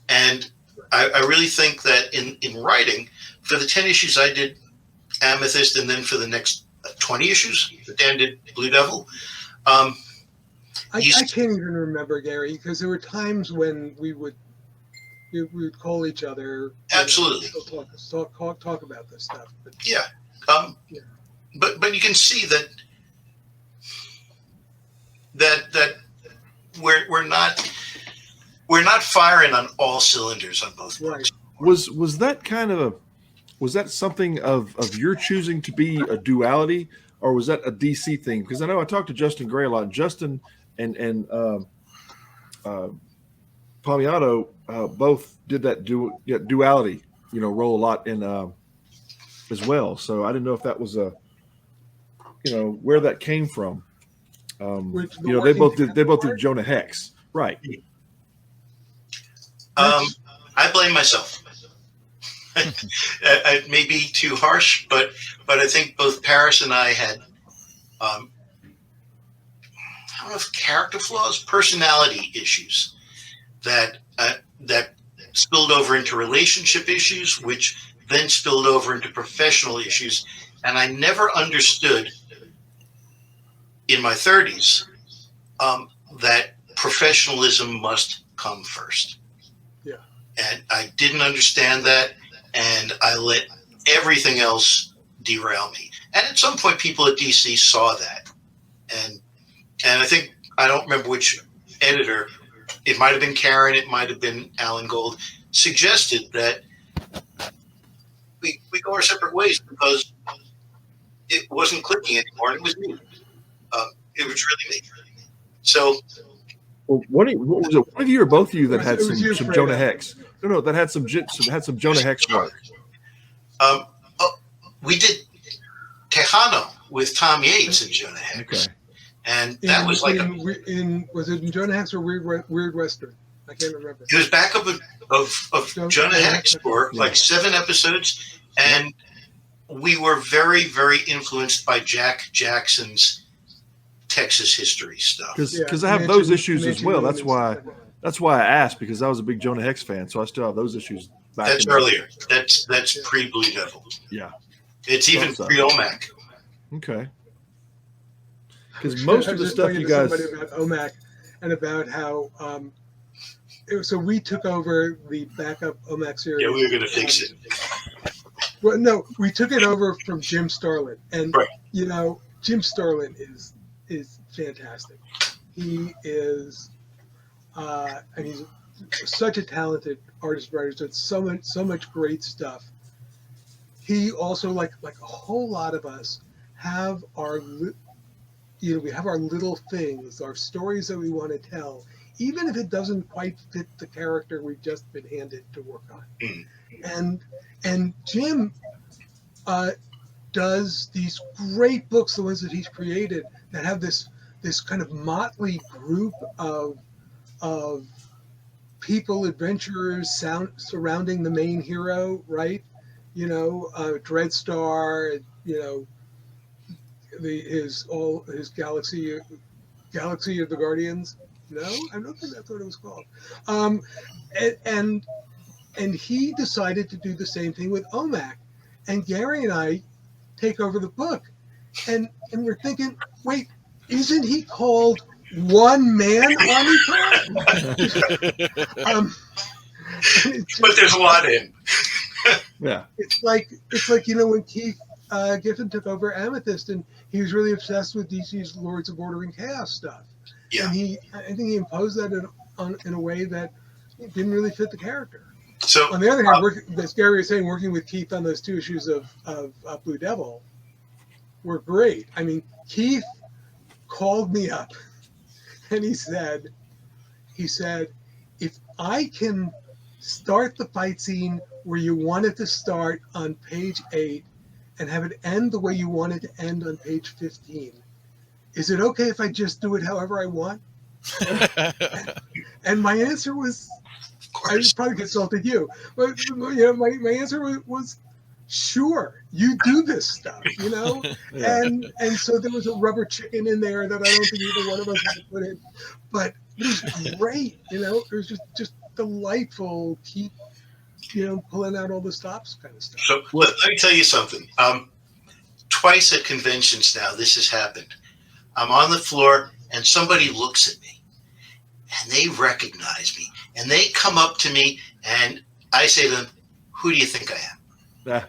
And I really think that in writing, for the 10 issues I did Amethyst, and then for the next 20 issues that Dan did Blue Devil. I can't even remember, Gary, because there were times when we would call each other. Absolutely. Talk about this stuff. But, yeah. But you can see that we're not firing on all cylinders on both books. Right. Was that kind of was that something of your choosing to be a duality, or was that a DC thing? Because I know I talked to Justin Gray a lot. Justin and Palmiato both did that duality, role a lot in as well. So I didn't know if that was where that came from. They both did Jonah Hex, right? I blame myself. It may be too harsh, but I think both Paris and I had, I don't know if character flaws, personality issues that spilled over into relationship issues, which then spilled over into professional issues. And I never understood in my 30s that professionalism must come first. Yeah. And I didn't understand that. And I let everything else derail me. And at some point, people at DC saw that. And I think, I don't remember which editor, it might have been Karen, it might have been Alan Gold, suggested that we go our separate ways because it wasn't clicking anymore, and it was me. It was really me. So, well, what was it? One of you or both of you that had some Jonah Hex? No, that had some Jonah Hex work. We did Tejano with Tom Yates and Jonah Hex. Okay. And that was like was it in Jonah Hex or Weird Western? I can't remember. He was backup of Jonah Hex for like 7 episodes, and we were very, very influenced by Jack Jackson's Texas history stuff. Because I have those issues as well. That's why I asked, because I was a big Jonah Hex fan, so I still have those issues. That's earlier. That's pre-Blue Devil. Yeah, it's even pre-OMAC. Okay. Because most of the stuff you guys about OMAC and about how so we took over the backup OMAC series. Yeah, we were going to fix it. Well, no, we took it over from Jim Starlin, and you know, Jim Starlin is fantastic. He is, and he's such a talented artist writer. Done so much great stuff. He also, like a whole lot of us, have our, we have our little things, our stories that we want to tell, even if it doesn't quite fit the character we've just been handed to work on. And Jim does these great books, the ones that he's created, that have this kind of motley group of people, adventurers surrounding the main hero, right? You know, Dreadstar, you know, his Galaxy of the Guardians. No, I don't think that's what it was called. And he decided to do the same thing with OMAC. And Gary and I take over the book. And we're thinking, wait, isn't he called One Man Army Corps? But there's a lot in. Yeah. It's like, you know, when Keith Giffen took over Amethyst, and he was really obsessed with DC's Lords of Order and Chaos stuff. Yeah. And I think he imposed that in a way that didn't really fit the character. So on the other hand, as Gary was saying, working with Keith on those 2 issues of Blue Devil were great. I mean, Keith called me up and he said, if I can start the fight scene where you want it to start on page 8 and have it end the way you want it to end on page 15, is it okay if I just do it however I want? And my answer was, I probably consulted you, but you know, my answer was sure, you do this stuff, you know. Yeah. And so there was a rubber chicken in there that I don't think either one of us had to put in, but it was great, you know. It was just delightful. Keep, you know, pulling out all the stops kind of stuff. So let me tell you something. Twice at conventions now, this has happened. I'm on the floor and somebody looks at me and they recognize me and they come up to me and I say to them, "Who do you think I am?" Yeah.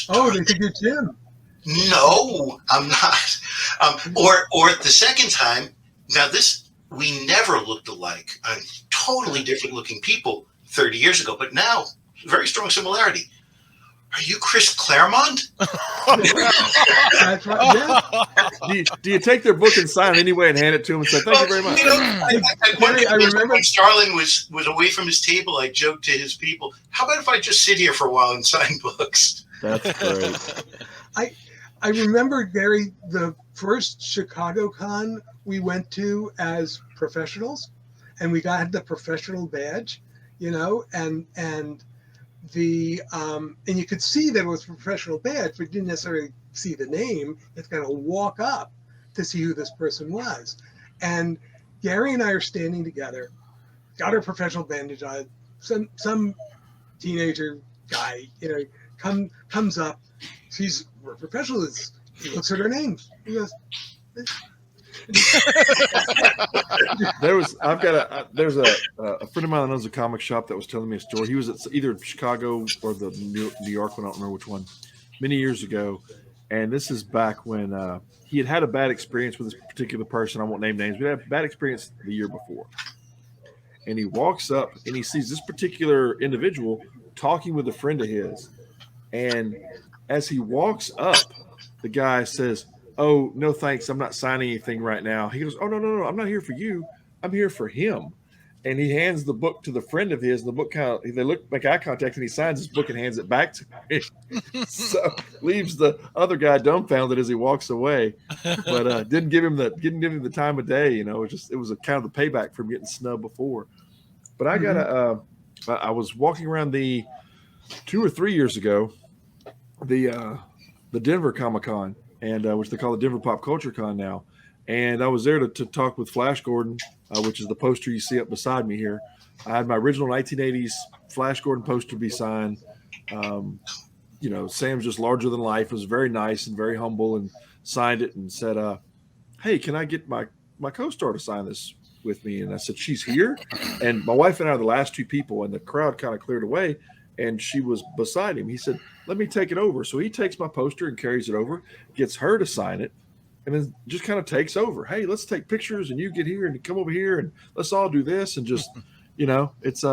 Oh, they think you're Jim. No, I'm not. Or the second time, now this, we never looked alike. I'm totally different looking people 30 years ago, but now very strong similarity. Are you Chris Claremont? That's right. Yeah. Do you take their book and sign it anyway and hand it to them and say, "Thank you very much"? You know, I remember when Starlin was away from his table, I joked to his people, "How about if I just sit here for a while and sign books?" That's great. I remember, Gary, the first Chicago Con we went to as professionals, and we got the professional badge, you know, and the and you could see that it was a professional badge, but you didn't necessarily see the name. You had to kind of walk up to see who this person was. And Gary and I are standing together, got our professional bandage on. Some teenager guy, you know, comes up. We're professionals. He looks at her names. He goes, there's a friend of mine that owns a comic shop that was telling me a story. He was at either Chicago or the New York one, I don't remember which one, many years ago. And this is back when he had a bad experience with this particular person. I won't name names, but he had a bad experience the year before. And he walks up and he sees this particular individual talking with a friend of his. And as he walks up, the guy says, "Oh, no, thanks. I'm not signing anything right now." He goes, "Oh, no. I'm not here for you. I'm here for him." And he hands the book to the friend of his, and the book they make eye contact, and he signs his book and hands it back to him. So leaves the other guy dumbfounded as he walks away, but didn't give him the time of day. You know, it was a kind of the payback from getting snubbed before. But I got I was walking around 2 or 3 years ago, the Denver Comic-Con, and which they call the Denver Pop Culture Con now. And I was there to talk with Flash Gordon, which is the poster you see up beside me here. I had my original 1980s Flash Gordon poster be signed. Sam's just larger than life. It was very nice and very humble, and signed it and said, hey, can I get my co-star to sign this with me? And I said, she's here. And my wife and I are the last two people, and the crowd kind of cleared away, and she was beside him. He said, let me take it over. So he takes my poster and carries it over, gets her to sign it, and then just kind of takes over. Hey, let's take pictures, and you get here and come over here, and let's all do this. And just, it's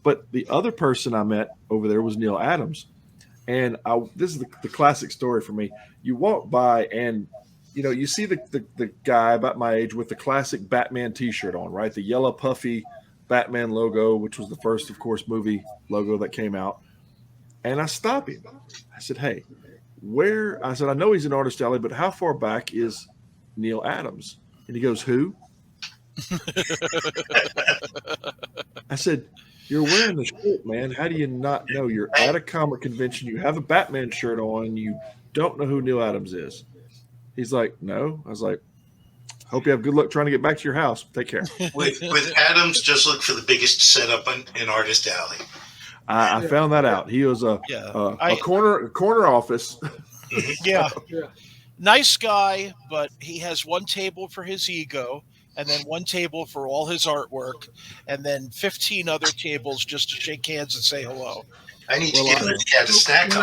but the other person I met over there was Neil Adams. And this is the classic story for me. You walk by and, you see the guy about my age with the classic Batman T-shirt on, right? The yellow puffy Batman logo, which was the first, of course, movie logo that came out. And I stopped him. I said, hey, I said, I know he's an artist alley, but how far back is Neil Adams? And he goes, who? I said, you're wearing the shirt, man. How do you not know? You're at a comic convention. You have a Batman shirt on. You don't know who Neil Adams is. He's like, no. I was like, hope you have good luck trying to get back to your house. Take care. With Adams, just look for the biggest setup in Artist Alley. I found that out. He was a corner office. Yeah. Nice guy, but he has one table for his ego, and then one table for all his artwork, and then 15 other tables just to shake hands and say hello. I need to get this cat a snack.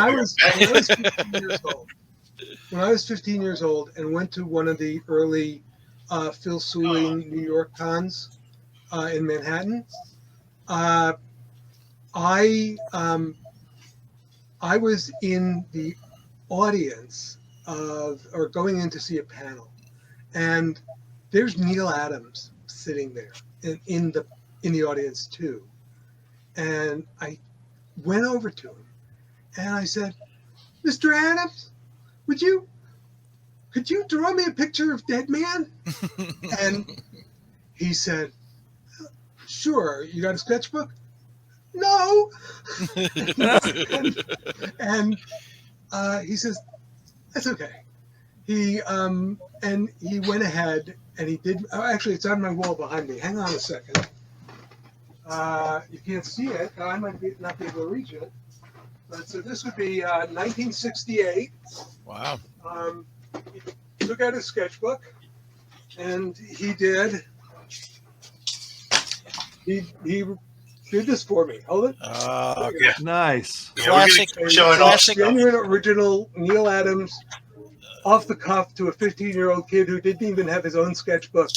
When I was 15 years old and went to one of the early Phil Seuling New York cons in Manhattan, I was in the audience or going in to see a panel, and there's Neil Adams sitting there in the audience too. And I went over to him and I said, Mr. Adams, could you draw me a picture of Dead Man? And he said, sure. You got a sketchbook? No. and he says, that's okay. He went ahead and he did. Oh, actually, it's on my wall behind me. Hang on a second. You can't see it. I might not be able to reach it. But so this would be 1968. Wow. He took out his sketchbook, and he did this for me. Hold it. Yeah. Nice. Classic. Genuine original Neil Adams, off the cuff to a 15-year-old kid who didn't even have his own sketchbook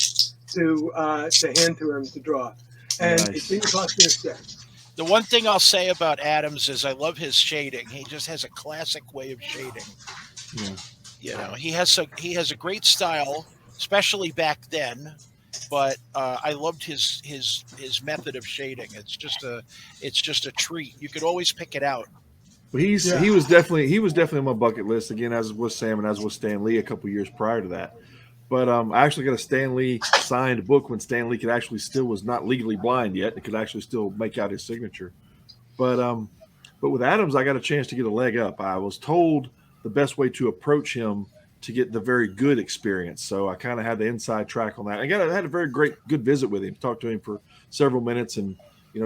to hand to him to draw. And it didn't cost me a cent. The one thing I'll say about Adams is I love his shading. He just has a classic way of shading. Yeah. He has a great style, especially back then. But I loved his method of shading. It's just a treat. You could always pick it out. Well, he was definitely on my bucket list again, as was Sam and as was Stan Lee a couple years prior to that. But I actually got a Stan Lee signed book when Stan Lee still was not legally blind yet. It could actually still make out his signature. But with Adams, I got a chance to get a leg up. I was told the best way to approach him to get the very good experience. So I kind of had the inside track on that. I had a very good visit with him. Talked to him for several minutes, and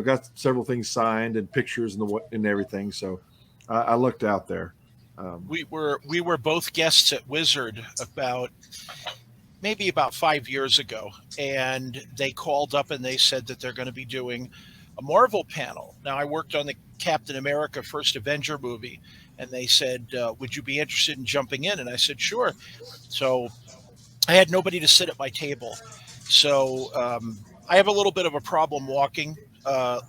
got several things signed and pictures and everything. So I lucked out there. We were both guests at Wizard maybe about 5 years ago, and they called up and they said that they're going to be doing a Marvel panel. Now, I worked on the Captain America First Avenger movie, and they said, would you be interested in jumping in? And I said, sure. So I had nobody to sit at my table. So I have a little bit of a problem walking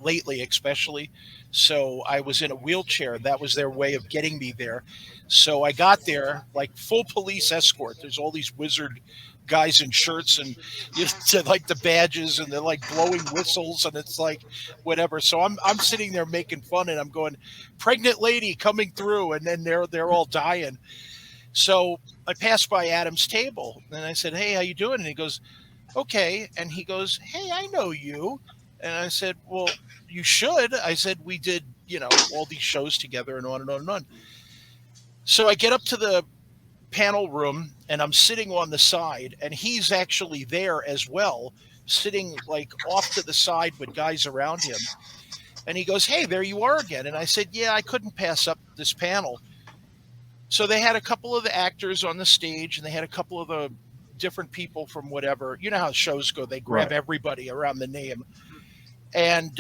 lately, especially. So I was in a wheelchair. That was their way of getting me there. So I got there like full police escort. There's all these Wizard guys in shirts and like the badges, and they're like blowing whistles, and it's like whatever. So I'm sitting there making fun, and I'm going, pregnant lady coming through, and then they're all dying. So I passed by Adam's table and I said, hey, how you doing? And he goes, okay. And he goes, hey, I know you. And I said, well, you should. I said, we did, all these shows together and on and on and on. So I get up to the panel room and I'm sitting on the side, and he's actually there as well, sitting like off to the side with guys around him. And he goes, hey, there you are again. And I said, yeah, I couldn't pass up this panel. So they had a couple of the actors on the stage, and they had a couple of the different people from whatever. You know how shows go. They grab everybody around the name. And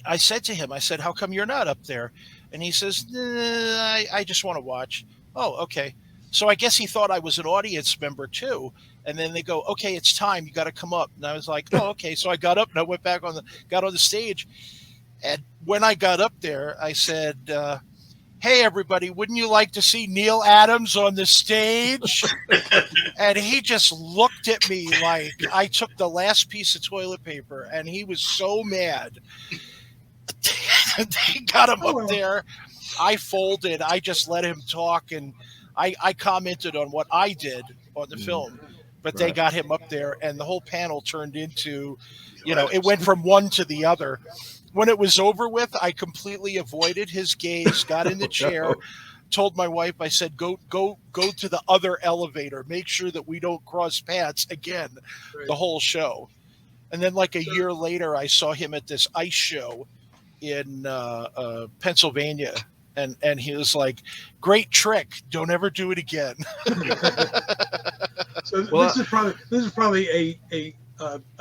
I said to him, I said, how come you're not up there? And he says, I just want to watch. Oh, okay. So I guess he thought I was an audience member too. And then they go, okay, it's time. You got to come up. And I was like, oh, okay. So I got up and I went back got on the stage. And when I got up there, I said, hey, everybody, wouldn't you like to see Neil Adams on the stage? And he just looked at me like I took the last piece of toilet paper, and he was so mad. They got him up there. I folded. I just let him talk, and I commented on what I did on the film. But they got him up there, and the whole panel turned into, it went from one to the other. When it was over with, I completely avoided his gaze, got in the chair, told my wife, I said, go to the other elevator. Make sure that we don't cross paths again the whole show. And then like a year later, I saw him at this ice show in Pennsylvania. And he was like, great trick. Don't ever do it again. So this is probably a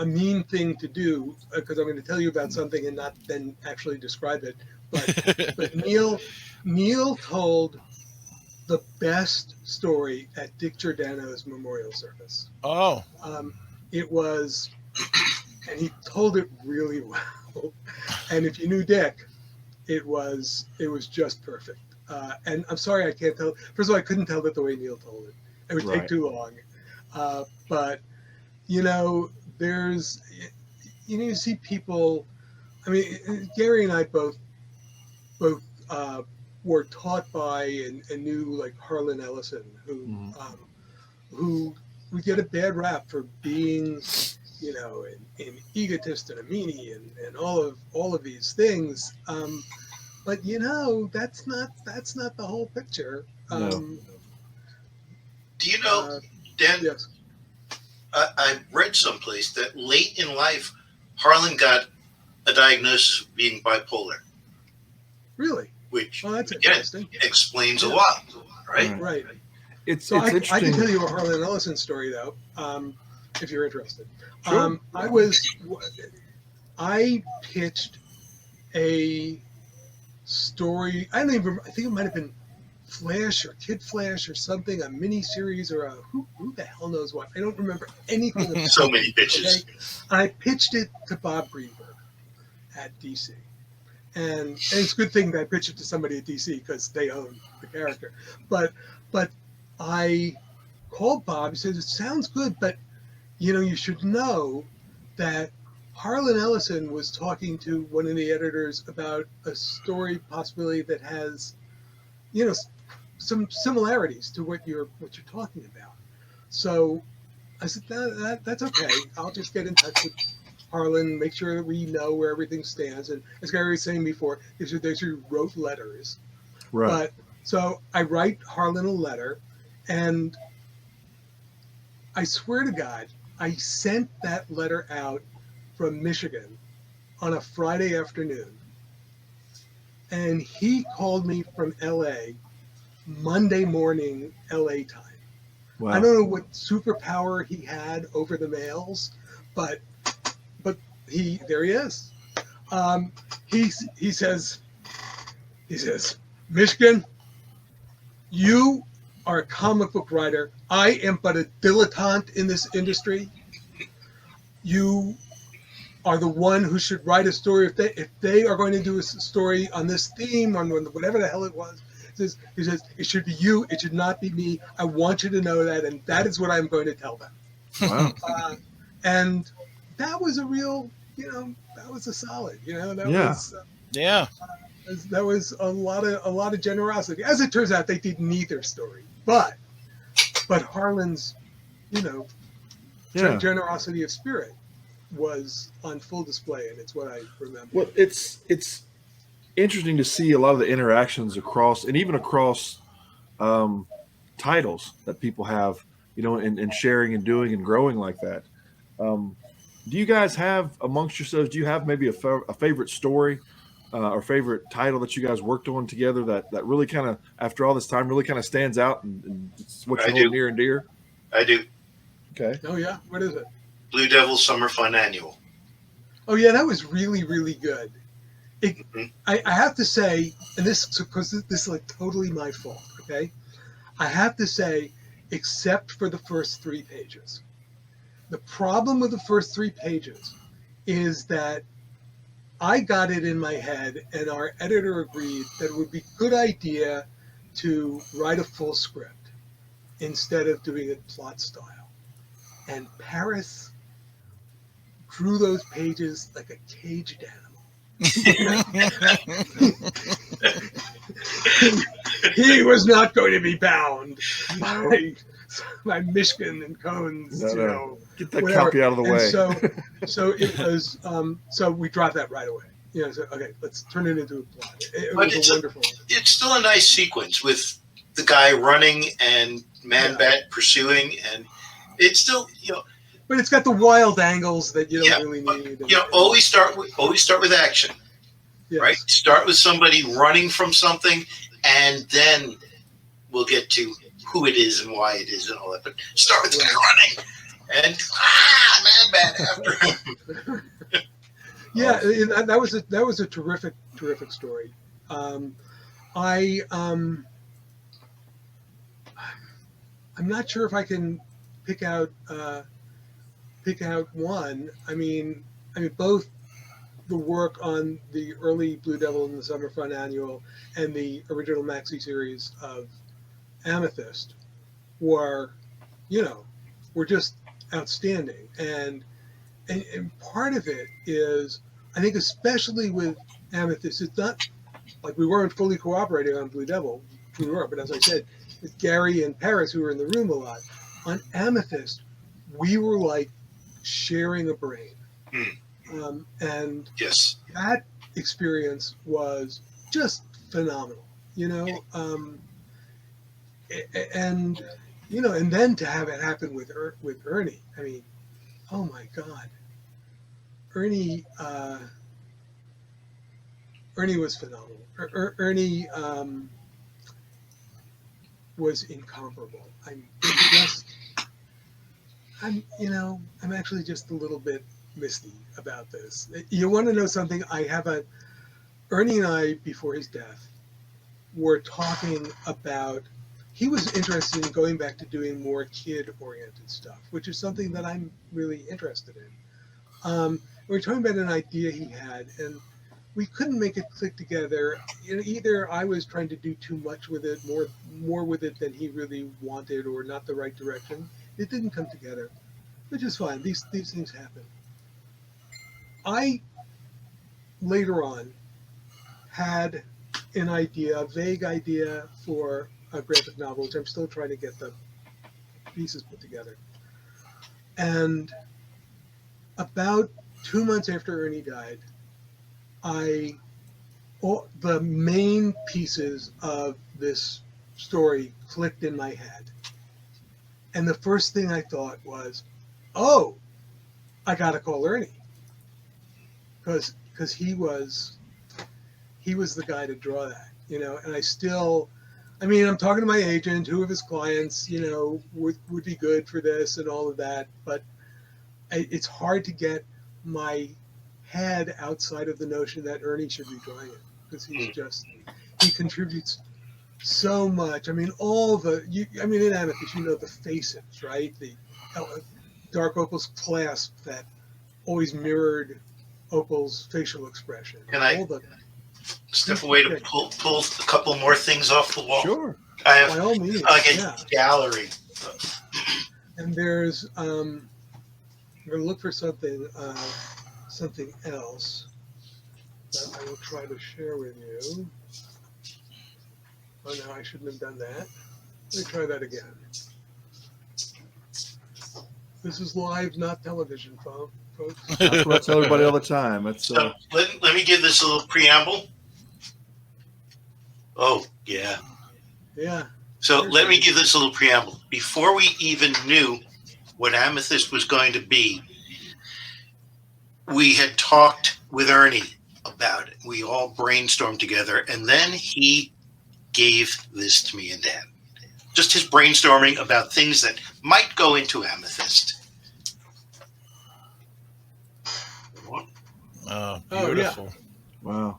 mean thing to do, because I'm going to tell you about something and not then actually describe it. But Neil told the best story at Dick Giordano's memorial service. Oh, it was, and he told it really well. And if you knew Dick, it was just perfect. And I'm sorry I can't tell. First of all, I couldn't tell it the way Neil told it. It would take too long. But there's, you see people. I mean, Gary and I both were taught by and knew like Harlan Ellison, who would get a bad rap for being, an egotist and a meanie and all of these things. But that's not the whole picture. No. Do you know, Dan? Yes. I read someplace that late in life, Harlan got a diagnosis of being bipolar. Really? Which, that's again, interesting. explains a lot, right? Right. It's I can tell you a Harlan Ellison story, though, if you're interested. Sure. I pitched a story. I think it might have been Flash or Kid Flash or something, a mini series or who the hell knows what. I don't remember anything about So many pitches. Okay? I pitched it to Bob Greenberg at DC. And it's a good thing that I pitched it to somebody at DC because they own the character. But I called Bob. He says, it sounds good, but you should know that Harlan Ellison was talking to one of the editors about a story possibility that has, some similarities to what you're talking about. So I said, that's okay. I'll just get in touch with Harlan, make sure that we know where everything stands. And as Gary was saying before, these are wrote letters. Right. But so I write Harlan a letter, and I swear to God, I sent that letter out from Michigan on a Friday afternoon. And he called me from LA Monday morning LA time. Wow. I don't know what superpower he had over the mails, but there he is. He says, Mishkin, you are a comic book writer. I am but a dilettante in this industry. You are the one who should write a story. If they are going to do a story on this theme, on whatever the hell it was, he says, it should be you. It should not be me. I want you to know that, and that is what I'm going to tell them. Wow. And that was a real, that was a solid, that was a lot of generosity. As it turns out, they did neither story, but Harlan's, generosity of spirit was on full display, and it's what I remember. Well, it's interesting to see a lot of the interactions across, and even across titles that people have, and sharing and doing and growing like that. Do you guys have amongst yourselves? Do you have maybe a favorite story or favorite title that you guys worked on together that really kind of, after all this time, really kind of stands out and it's what you hold near and dear? I do. Okay. Oh yeah, what is it? Blue Devil Summer Fun Annual. Oh yeah, that was really, really good. I have to say, and this is like totally my fault. Okay, I have to say, except for the first 3 pages. The problem with the first 3 pages is that I got it in my head, and our editor agreed that it would be a good idea to write a full script instead of doing it plot style. And Paris drew those pages like a caged animal. He was not going to be bound by Mishkin and Cohen's, Get that whatever. copy out of the way. So it was. So we dropped that right away. So okay, let's turn it into a plot. It was wonderful. It's still a nice sequence with the guy running and Man-Bat pursuing, and it's still But it's got the wild angles that you don't really need. Always start with action. Yes. Right? Start with somebody running from something, and then we'll get to who it is and why it is and all that. But start with the guy running, and Man-Bat after him. Yeah, that was a terrific story. I'm not sure if I can pick out one. I mean both the work on the early Blue Devil and the Summer Fun Annual and the original maxi series of Amethyst were just outstanding. And part of it is, I think, especially with Amethyst, it's not like we weren't fully cooperating on Blue Devil. We were, but as I said, with Gary and Paris, who were in the room a lot, on Amethyst, we were like sharing a brain. And yes, that experience was just phenomenal, and then to have it happen with Ernie. I mean, oh my God, Ernie was phenomenal. Ernie was incomparable. I'm actually just a little bit misty about this. You want to know something? Ernie and I, before his death, were talking about, he was interested in going back to doing more kid-oriented stuff, which is something that I'm really interested in. We were talking about an idea he had, and we couldn't make it click together. Either I was trying to do too much with it, more with it than he really wanted, or not the right direction. It didn't come together, which is fine. These things happen. I, later on, had a vague idea for a graphic novel, which I'm still trying to get the pieces put together. And about 2 months after Ernie died, the main pieces of this story clicked in my head. And the first thing I thought was, oh, I got to call Ernie. Because he was the guy to draw that, and I'm talking to my agent, who of his clients, would be good for this and all of that, but it's hard to get my head outside of the notion that Ernie should be drawing it, because he contributes so much. I mean, in Amethyst, the faces, right? The Dark Opal's clasp that always mirrored Opal's facial expression. Can I step away to pull a couple more things off the wall? Sure. I have by all means, a gallery. And there's I'm going to look for something else that I will try to share with you. Oh no, I shouldn't have done that. Let me try that again. This is live, not television, folks. That's what I tell everybody all the time. It's So let me give this a little preamble. Oh, yeah. Yeah. So let me give this a little preamble. Before we even knew what Amethyst was going to be, we had talked with Ernie about it. We all brainstormed together, and then he gave this to me and Dan. Just his brainstorming about things that might go into Amethyst. Oh, beautiful. wow.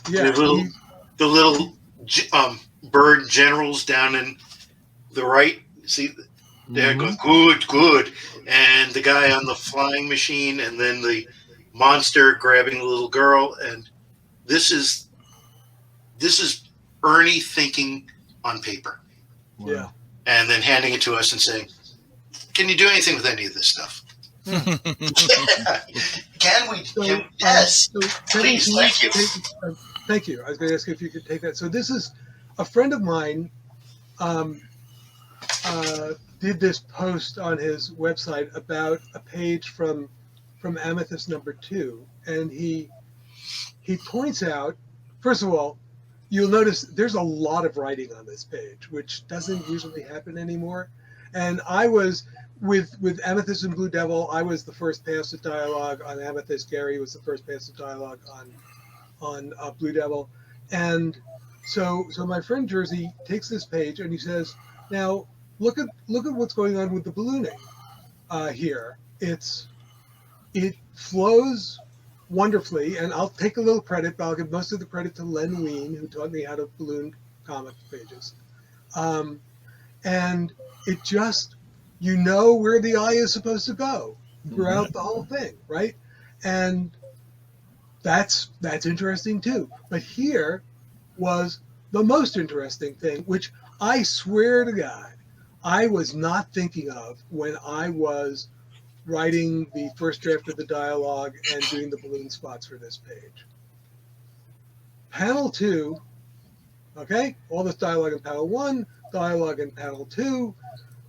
Yeah. The little bird generals down in the right. See, they're going good. And the guy on the flying machine, and then the monster grabbing the little girl. And this is Ernie thinking on paper. Wow. Yeah. And then handing it to us and saying, "Can you do anything with any of this stuff?" Can we? Yes. So, Please, thank you. Thank you. I was going to ask if you could take that. So this is a friend of mine did this post on his website about a page from Amethyst #2, and he points out, first of all, you'll notice there's a lot of writing on this page, which doesn't usually happen anymore. And I was with Amethyst and Blue Devil, I was the first pass at dialogue on Amethyst. Gary was the first pass at dialogue on Blue Devil. And so my friend Jersey takes this page and he says, now look at what's going on with the ballooning here. It flows wonderfully, and I'll take a little credit, but I'll give most of the credit to Len Wein, who taught me how to balloon comic pages. And it just, you know where the eye is supposed to go throughout the whole thing, right? And that's interesting too. But here was the most interesting thing, which I swear to God, I was not thinking of when I was writing the first draft of the dialogue and doing the balloon spots for this page. Panel 2, okay, all this dialogue in panel 1, dialogue in panel 2,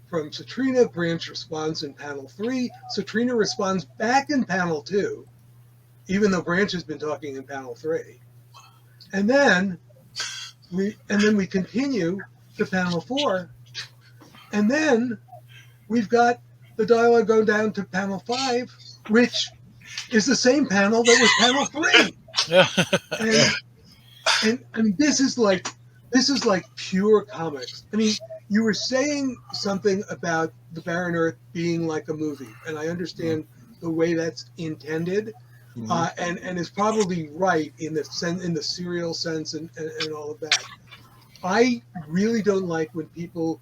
from Citrina, Branch responds in panel 3, Citrina responds back in panel 2, even though Branch has been talking in panel 3. And then we continue to panel 4, and then we've got the dialogue go down to panel 5, which is the same panel that was panel 3. And this is like pure comics. I mean, you were saying something about the Barren Earth being like a movie, and I understand the way that's intended, and is probably right in the serial sense and all of that. I really don't like when people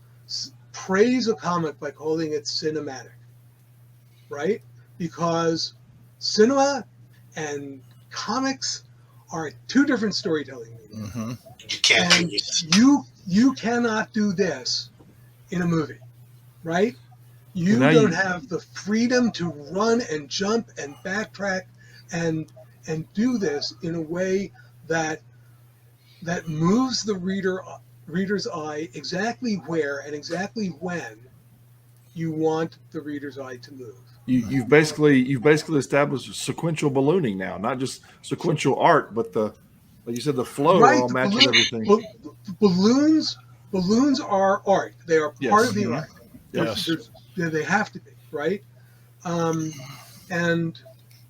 praise a comic by calling it cinematic, right? Because cinema and comics are two different storytelling mediums. Mm-hmm. You can't And do this. you cannot do this in a movie, right? You Well, now don't you- have the freedom to run and jump and backtrack and do this in a way that moves the reader's eye exactly where and exactly when you want the reader's eye to move. You've basically established sequential ballooning now, not just sequential art, but like you said, the flow all the matches everything. Balloons are art. They are part of the art. Yes. They have to be, right? And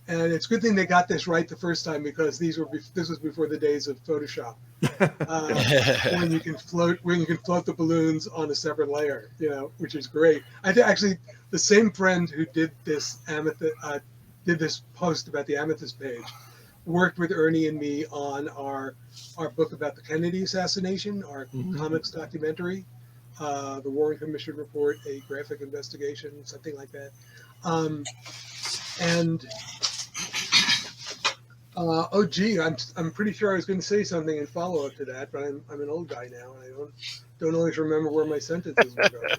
it's a good thing they got this right the first time, because this was before the days of Photoshop, when you can float the balloons on a separate layer, which is great. I think actually the same friend who did this post about the Amethyst page worked with Ernie and me on our book about the Kennedy assassination, our comics documentary, the Warren Commission report, a graphic investigation, something like that. I'm pretty sure I was going to say something in follow up to that, but I'm an old guy now, and I don't always remember where my sentences were going.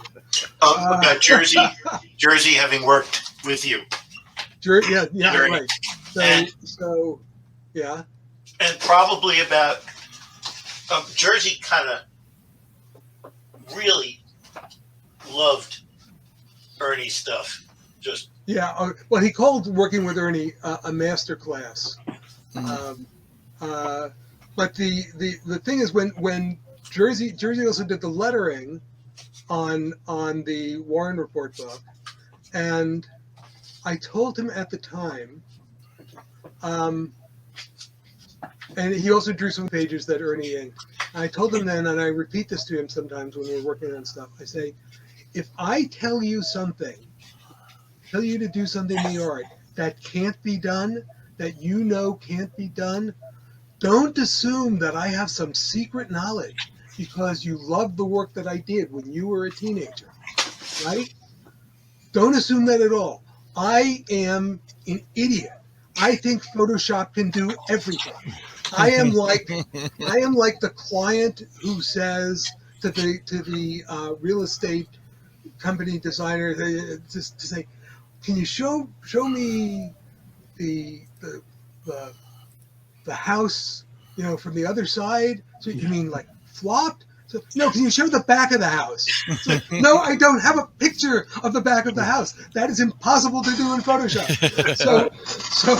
About Jersey having worked with you. Yeah, right. So, yeah. And probably about Jersey kind of really loved Ernie's stuff. Just Yeah. Well, he called working with Ernie a master class. Mhm. But the thing is, when Jersey also did the lettering on the Warren Report book, and I told him at the time, and he also drew some pages that Ernie inked. I told him then, and I repeat this to him sometimes when we're working on stuff. I say, if I tell you to do something in the art that can't be done, that you know can't be done, don't assume that I have some secret knowledge because you loved the work that I did when you were a teenager, right? Don't assume that at all. I am an idiot. I think Photoshop can do everything. I am like the client who says to the real estate company designer to say, can you show me the the the, the house, from the other side? So you mean like flopped? So no, can you show the back of the house? It's like, no, I don't have a picture of the back of the house. That is impossible to do in Photoshop. So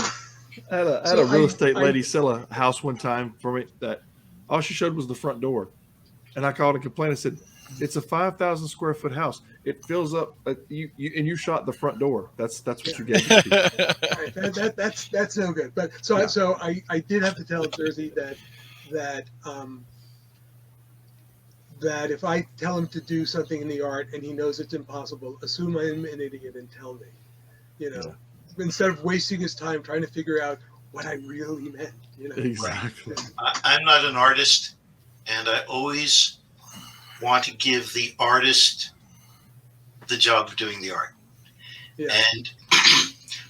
I had a real estate lady sell a house one time for me that all she showed was the front door. And I called and complained. I said, it's a 5,000 square foot house. It fills up. You shot the front door. That's what you gave me. Right, that's no good. But so I did have to tell Jersey that if I tell him to do something in the art and he knows it's impossible, assume I'm an idiot and tell me, instead of wasting his time trying to figure out what I really meant. Exactly. I'm not an artist, and I always want to give the artist the job of doing the art. Yeah. And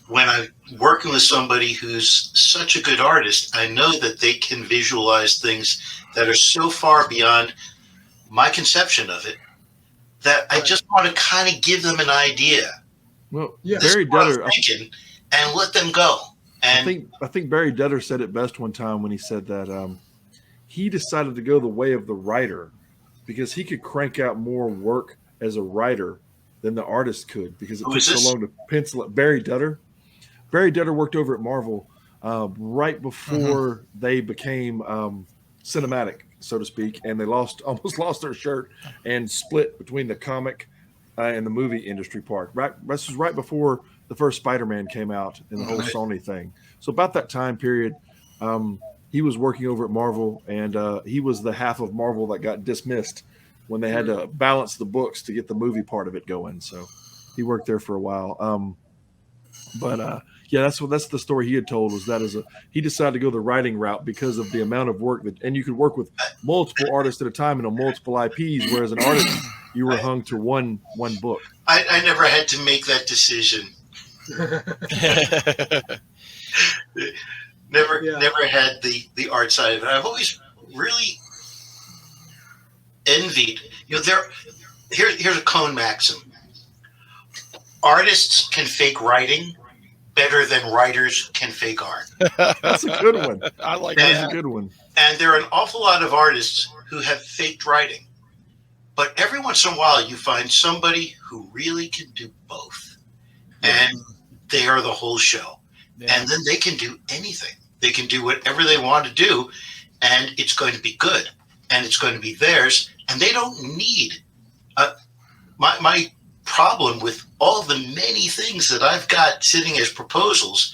when I'm working with somebody who's such a good artist, I know that they can visualize things that are so far beyond my conception of it that I just want to kind of give them an idea. Well, yeah. Barry Dutter, and let them go. And I think Barry Dutter said it best one time when he said that he decided to go the way of the writer because he could crank out more work as a writer than the artist could because it took so long to pencil it. Barry Dutter. Barry Dutter worked over at Marvel right before they became cinematic, so to speak, and they almost lost their shirt and split between the comic and the movie industry part. This was right before the first Spider-Man came out and the whole Sony thing. So about that time period, he was working over at Marvel, and he was the half of Marvel that got dismissed when they had to balance the books to get the movie part of it going. So he worked there for a while. Yeah, that's the story he had told was that he decided to go the writing route because of the amount of work and you could work with multiple artists at a time and on multiple IPs, whereas an artist you were hung to one book. I never had to make that decision. Never had the art side of it. I've always really envied. Here's a Cohen maxim: artists can fake writing better than writers can fake art. That's a good one. I like that. that. That's a good one. And there are an awful lot of artists who have faked writing. But every once in a while, you find somebody who really can do both. And they are the whole show. Yeah. And then they can do anything. They can do whatever they want to do, and it's going to be good. And it's going to be theirs. And they don't need my problem with all the many things that I've got sitting as proposals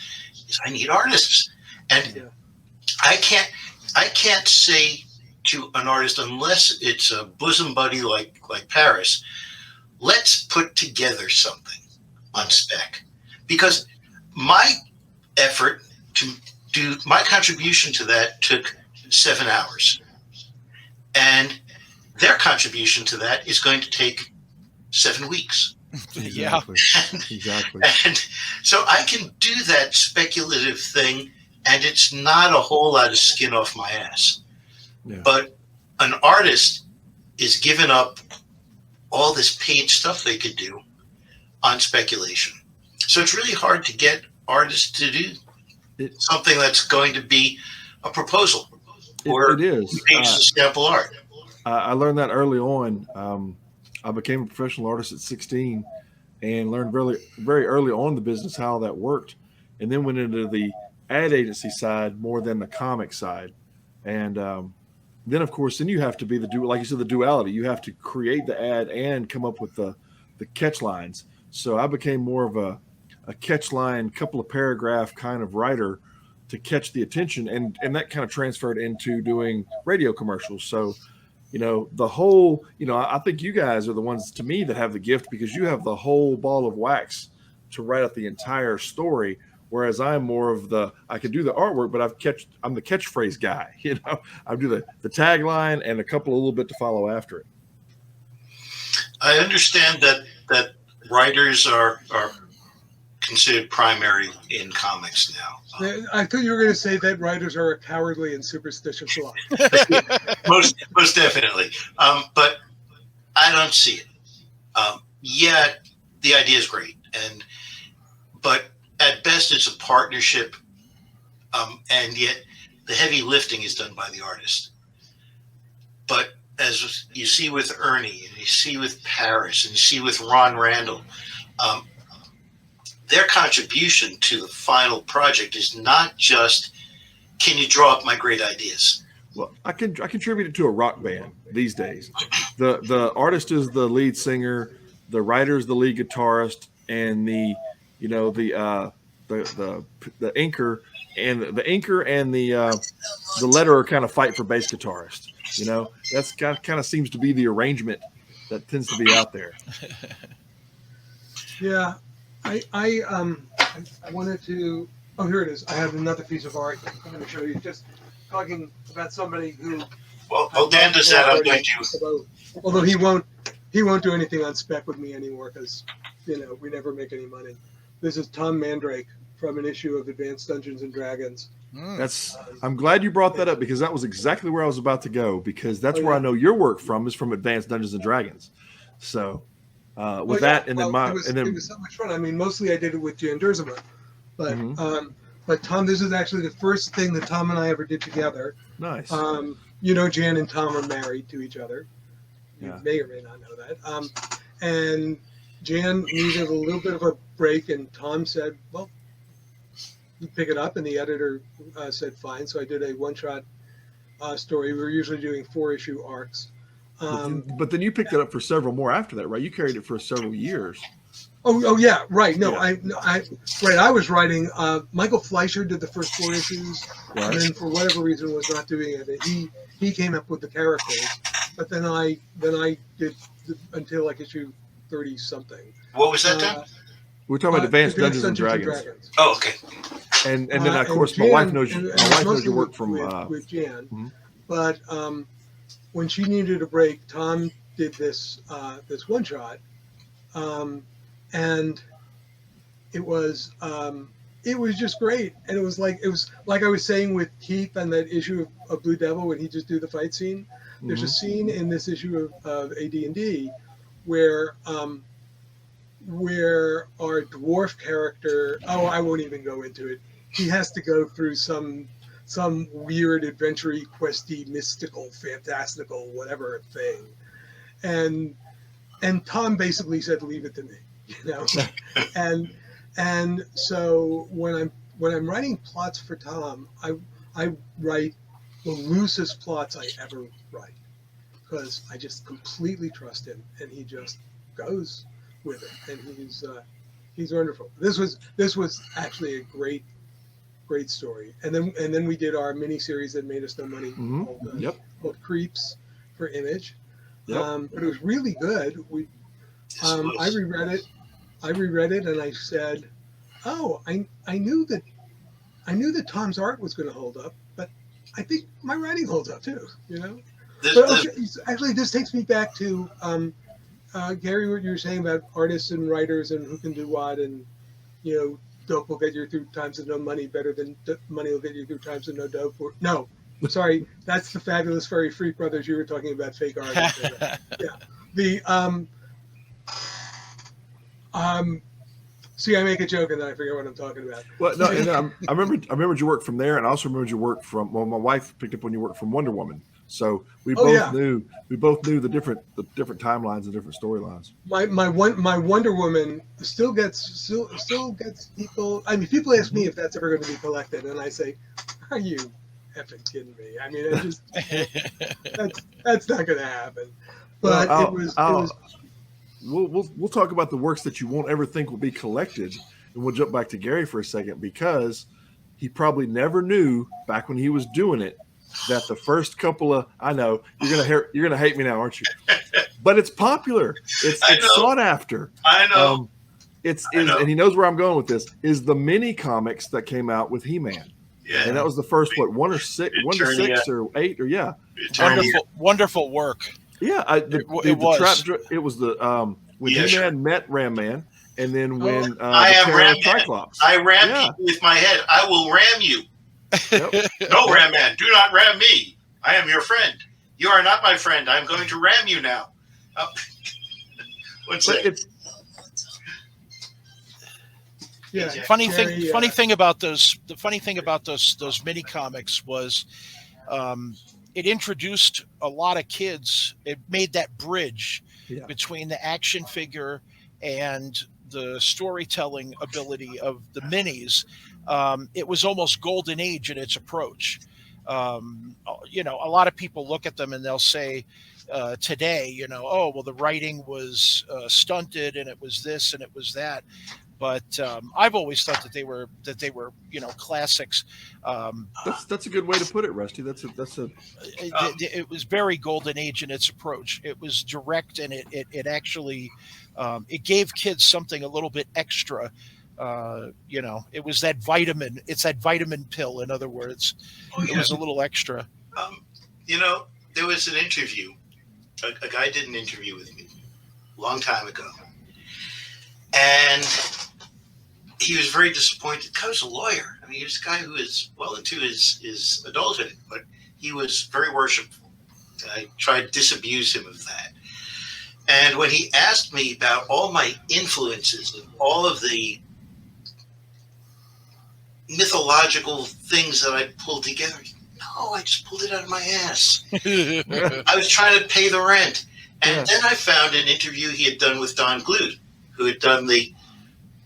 is I need artists. And I can't say to an artist, unless it's a bosom buddy like Paris, let's put together something on spec. Because my effort to do my contribution to that took 7 hours. And their contribution to that is going to take 7 weeks. Exactly. Exactly. And so I can do that speculative thing, and it's not a whole lot of skin off my ass. Yeah. But an artist is giving up all this paid stuff they could do on speculation. So it's really hard to get artists to do something that's going to be a proposal. It is. Pages of sample art. I learned that early on. I became a professional artist at 16, and learned very early on in the business how that worked, and then went into the ad agency side more than the comic side. And then, of course, then you have to be like you said, the duality. You have to create the ad and come up with the catch lines. So I became more of a catch line, couple of paragraph kind of writer to catch the attention, and that kind of transferred into doing radio commercials. So, the whole, I think you guys are the ones to me that have the gift, because you have the whole ball of wax to write out the entire story. Whereas I'm more of I can do the artwork, but I'm the catchphrase guy. I do the tagline and a little bit to follow after it. I understand that writers are considered primary in comics now. I thought you were going to say that writers are a cowardly and superstitious lot. most definitely. But I don't see it. Yet the idea is great, but at best it's a partnership, and yet the heavy lifting is done by the artist. But as you see with Ernie, and you see with Paris, and you see with Ron Randall, their contribution to the final project is not just, can you draw up my great ideas? Well, I contributed to a rock band these days. The artist is the lead singer, the writer is the lead guitarist, and the inker and the letterer kind of fight for bass guitarist. That's kind of seems to be the arrangement that tends to be out there. Yeah, I wanted to. Oh, here it is. I have another piece of art I'm going to show you. Just talking about somebody who. Well, Dan does that. I'm going to. Although he won't do anything on spec with me anymore, because we never make any money. This is Tom Mandrake from an issue of Advanced Dungeons and Dragons. I'm glad you brought that up, because that was exactly where I was about to go, because that's where I know your work is from Advanced Dungeons and Dragons. So it was so much fun. I mean, mostly I did it with Jan Durzema, but Tom, this is actually the first thing that Tom and I ever did together. Nice. Jan and Tom are married to each other. You may or may not know that. And Jan needed a little bit of a break, and Tom said, well, you pick it up, and the editor said fine. So I did a one-shot story. We were usually doing 4-issue arcs. But then you picked it up for several more after that, right? You carried it for several years. Oh yeah, right. No, yeah. I was writing. Michael Fleischer did the first 4 issues, right. And then for whatever reason was not doing it. He came up with the characters, but then I did until like issue 30 something. What was that, Dan? We're talking about Advanced Dungeons and Dragons. Oh, okay. And then of course my wife knows your work from with Jan, but when she needed a break, Tom did this one shot, and it was just great. And it was like I was saying with Keith on that issue of Blue Devil when he just do the fight scene. There's a scene in this issue of AD&D where our dwarf character, I won't even go into it. He has to go through some weird adventure-y, questy, mystical, fantastical, whatever thing. And Tom basically said, leave it to me, and so when I'm writing plots for Tom, I write the loosest plots I ever write, because I just completely trust him, and he just goes with it, and he's wonderful. This was actually a great story, and then we did our mini series that made us no money called Creeps for Image. But it was really good. I reread it and I said, I knew that Tom's art was going to hold up, but I think my writing holds up too, Actually, this takes me back to Gary, what you were saying about artists and writers and who can do what, and dope will get you through times of no money better than money will get you through times of no dope. No, sorry, that's the Fabulous Furry Freak Brothers. You were talking about fake art. See, I make a joke and then I forget what I'm talking about. Well, no, I remembered your work from there, and I also remembered your work from. Well, my wife picked up when you worked from Wonder Woman. So we Oh, both yeah. knew the different timelines and different storylines. My Wonder Woman still gets people. I mean, people ask me if that's ever going to be collected, and I say, "Are you effing kidding me?" I mean, it just that's not going to happen. But Well, we'll talk about the works that you won't ever think will be collected, and we'll jump back to Gary for a second, because he probably never knew back when he was doing it that the first couple of, I know you're gonna hate me now, aren't you? But it's popular. It's sought after. I know. And he knows where I'm going with this. Is the mini comics that came out with He-Man, Yeah. and that was the first one to six or 8 or yeah. Wonderful work. Yeah, it was the when He-Man met Ram Man, and then when I am Ram Man. Cyclops. I ram people with my head. I will ram you. Yep. No, Ram Man, do not ram me. I am your friend. You are not my friend. I'm going to ram you now. One second. Yeah. Funny thing about those mini comics was, it introduced a lot of kids. It made that bridge between the action figure and the storytelling ability of the minis. It was almost golden age in its approach. A lot of people look at them and they'll say today, oh, well, the writing was stunted and it was this and it was that. But I've always thought that they were classics. That's a good way to put it, Rusty. It was very golden age in its approach. It was direct, and it actually it gave kids something a little bit extra. It was that vitamin. It's that vitamin pill. In other words, It was a little extra. There was an interview. A guy did an interview with me a long time ago, and he was very disappointed. I was a lawyer. I mean, he was a guy who is well into his adulthood, but he was very worshipful. I tried to disabuse him of that. And when he asked me about all my influences and all of the mythological things that I pulled together, no, I just pulled it out of my ass. I was trying to pay the rent. And then I found an interview he had done with Don Bluth, who had done the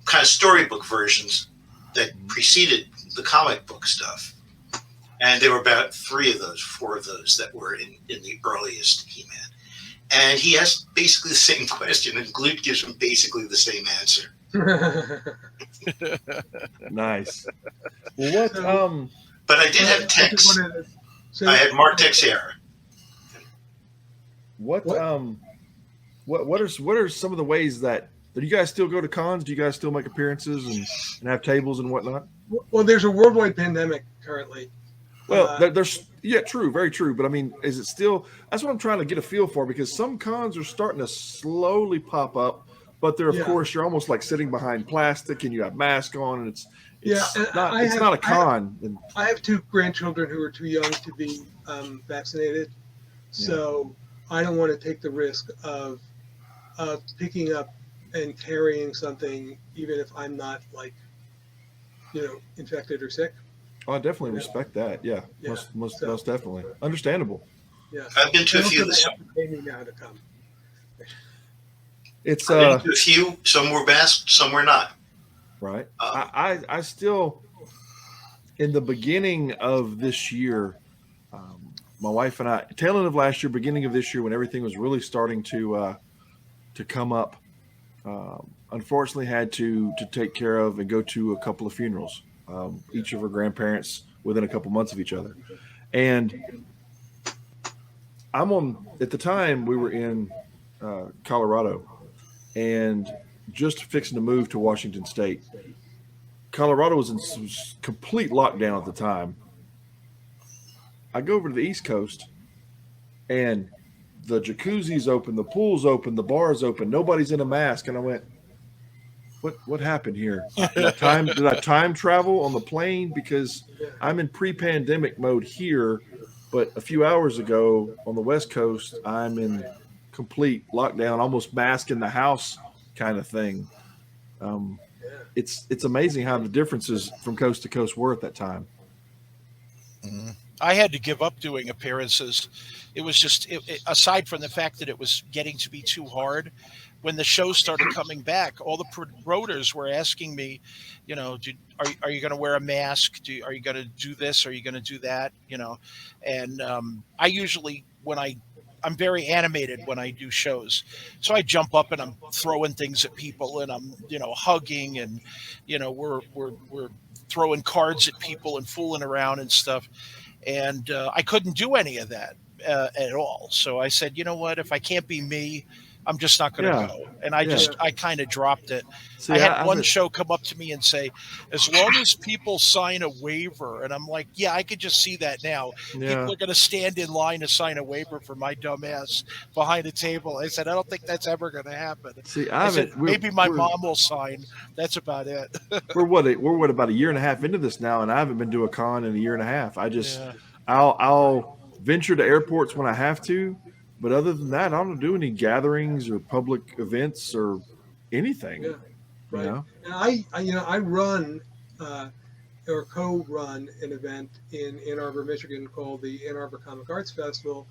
kind of storybook versions that preceded the comic book stuff. And there were about 4 of those that were in the earliest He-Man. And he asked basically the same question, and Bluth gives him basically the same answer. Nice. Well, but I did have Tex. I had Mark Texiera. What are some of the ways that do you guys still go to cons? Do you guys still make appearances and have tables and whatnot? Well, there's a worldwide pandemic currently. Well, there's true, very true. But I mean, is it still? That's what I'm trying to get a feel for, because some cons are starting to slowly pop up, but they're of course you're almost like sitting behind plastic and you have mask on, and it's not a con. I have 2 grandchildren who are too young to be vaccinated, so I don't want to take the risk of picking up and carrying something, even if I'm not infected or sick. Oh, I definitely respect that. Yeah. Most definitely. Understandable. Yeah. I've been to a few. Pay me now to come. It's I've been to a few. Some were masked, some were not. Right. I still, in the beginning of this year, my wife and I, tail end of last year, beginning of this year, when everything was really starting to come up, unfortunately had to take care of and go to a couple of funerals. Each of her grandparents within a couple months of each other. And at the time we were in Colorado and just fixing to move to Washington State. Colorado was in complete lockdown at the time. I go over to the East Coast and the jacuzzi's open, the pool's open, the bar's open, nobody's in a mask. And I went, what happened here? Did I time travel on the plane? Because I'm in pre-pandemic mode here, but a few hours ago on the West Coast, I'm in complete lockdown, almost mask in the house kind of thing. It's amazing how the differences from coast to coast were at that time. Mm-hmm. I had to give up doing appearances. It was just, aside from the fact that it was getting to be too hard, when the shows started coming back, all the promoters were asking me, are you going to wear a mask? Are you going to do this? Are you going to do that? And I usually, I'm very animated when I do shows. So I jump up and I'm throwing things at people and I'm, hugging and, we're throwing cards at people and fooling around and stuff. And I couldn't do any of that at all. So I said, you know what? If I can't be me, I'm just not going to Yeah. go. And I kind of dropped it. See, I had one show come up to me and say, as long as people sign a waiver. And I'm like, yeah, I could just see that now. Yeah. People are going to stand in line to sign a waiver for my dumb ass behind a table. I said, I don't think that's ever going to happen. See, I said, maybe my mom will sign. That's about it. we're about a year and a half into this now, and I haven't been to a con in a year and a half. I'll venture to airports when I have to, but other than that, I don't do any gatherings or public events or anything. Yeah, right. You know? And I run or co-run an event in Ann Arbor, Michigan called the Ann Arbor Comic Arts Festival,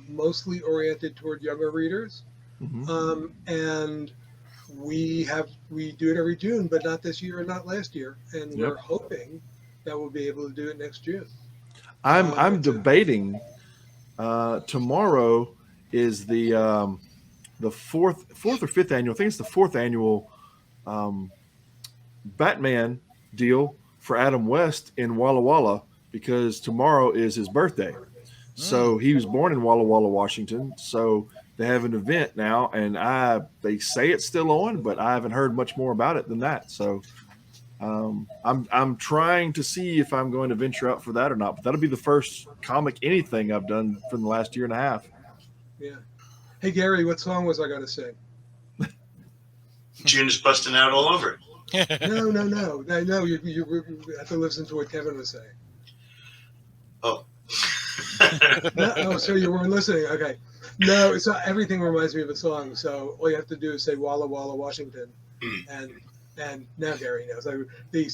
mostly oriented toward younger readers. Mm-hmm. And we do it every June, but not this year and not last year. And we're hoping that we'll be able to do it next June. I'm debating. Tomorrow is the fourth or fifth annual. I think it's the fourth annual Batman deal for Adam West in Walla Walla, because tomorrow is his birthday. So he was born in Walla Walla, Washington. So they have an event now, and they say it's still on, but I haven't heard much more about it than that. So I'm trying to see if I'm going to venture out for that or not. But that'll be the first comic anything I've done from the last year and a half. Yeah. Hey Gary, what song was I going to sing? June's busting out all over it. No. You have to listen to what Kevin was saying. Oh. No, so you weren't listening. Okay. No, it's not, everything reminds me of a song. So all you have to do is say Walla Walla, Washington, and now Gary knows. The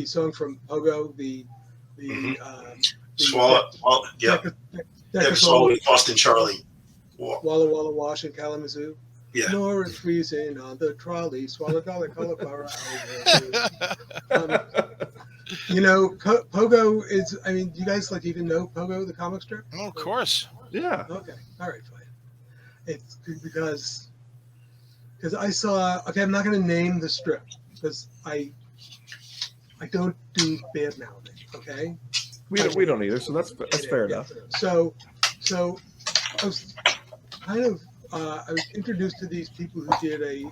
song from Pogo, the Swallow. Swallow, Boston Charlie. Walla Walla, Wash in Kalamazoo. Yeah. Nor is freezing on the trolley. Swallow dollar cauliflower. Pogo is. I mean, do you guys even know Pogo, the comic strip? Oh, of course. Yeah. Okay. All right. Fine. It's because I saw. Okay, I'm not going to name the strip because I don't do bad mouthing. Okay. We don't either. So that's fair enough. So I was kind of. I was introduced to these people who did a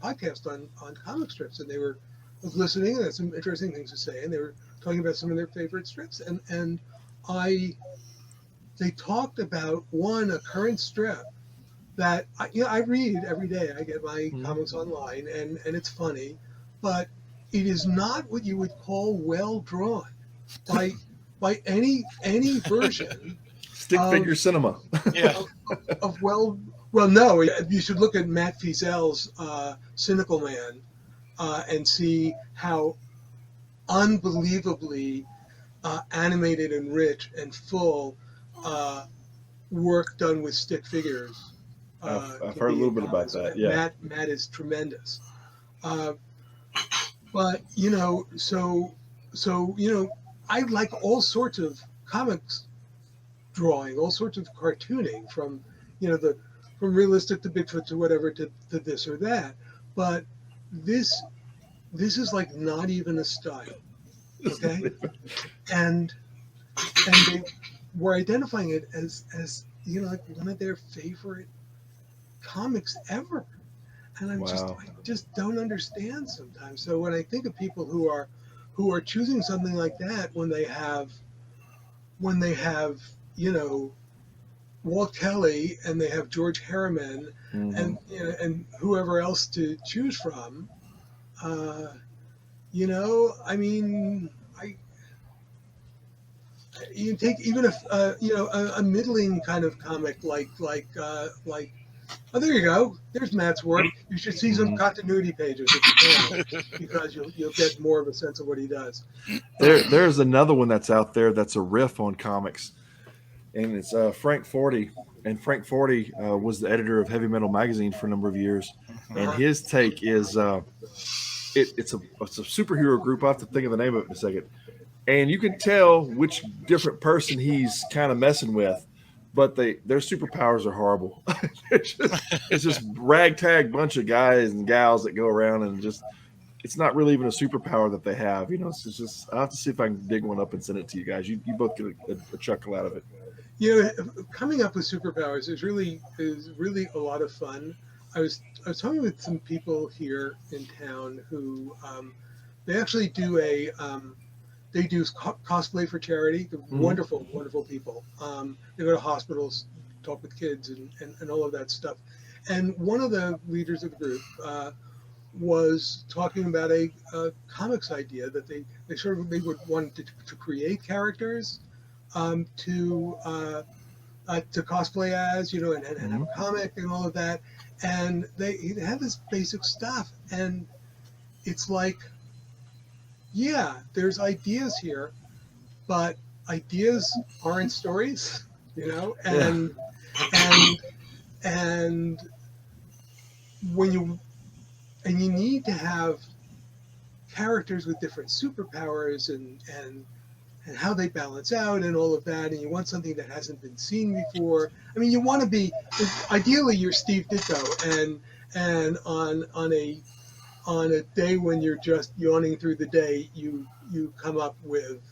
podcast on comic strips, and I was listening, and had some interesting things to say, and they were talking about some of their favorite strips, and they talked about a current strip that I read every day. I get my comics online, and it's funny, but it is not what you would call well drawn by any version. Stick figure cinema. Yeah. Of well, no, you should look at Matt Fiesel's Cynical Man and see how unbelievably animated and rich and full work done with stick figures. I've heard a little bit about that. Yeah, Matt is tremendous. But I like all sorts of comics drawing, all sorts of cartooning, from from realistic to Bigfoot to whatever to this or that. But this is not even a style, okay? and they were identifying it as one of their favorite comics ever. And I just don't understand sometimes. So when I think of people who are choosing something like that when they have Walt Kelly and they have George Harriman and whoever else to choose from, you take even a middling kind of comic like Oh, there you go. There's Matt's work. You should see some continuity pages if you can, because you'll get more of a sense of what he does. There's another one that's out there that's a riff on comics, and it's Frank Forty. And Frank Forty was the editor of Heavy Metal Magazine for a number of years, and his take is it's a superhero group. I have to think of the name of it in a second, and you can tell which different person he's kind of messing with. But their superpowers are horrible. it's just ragtag bunch of guys and gals that go around, and it's not really even a superpower that they have. It's just I'll have to see if I can dig one up and send it to you guys. You both get a chuckle out of it. Coming up with superpowers is really a lot of fun. I was talking with some people here in town who they actually do they do cosplay for charity. They're wonderful, wonderful people. They go to hospitals, talk with kids, and all of that stuff. And one of the leaders of the group was talking about a comics idea that they would want to create characters to cosplay as, and have a comic and all of that. And they have this basic stuff, and it's like, yeah, there's ideas here, but ideas aren't stories, and when you need to have characters with different superpowers and how they balance out and all of that, and you want something that hasn't been seen before. I mean, you want to be, ideally you're Steve Ditko, and on a day when you're just yawning through the day, you come up with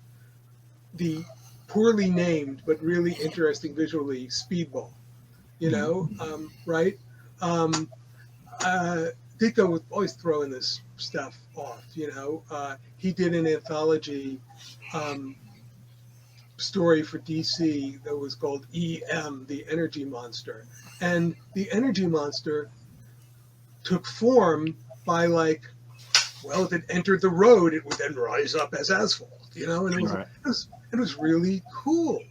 the poorly named but really interesting visually Speedball, right? Ditko was always throwing this stuff off, he did an anthology story for DC that was called EM, the Energy Monster, and the Energy Monster took form by if it entered the road, it would then rise up as asphalt, and it was really cool.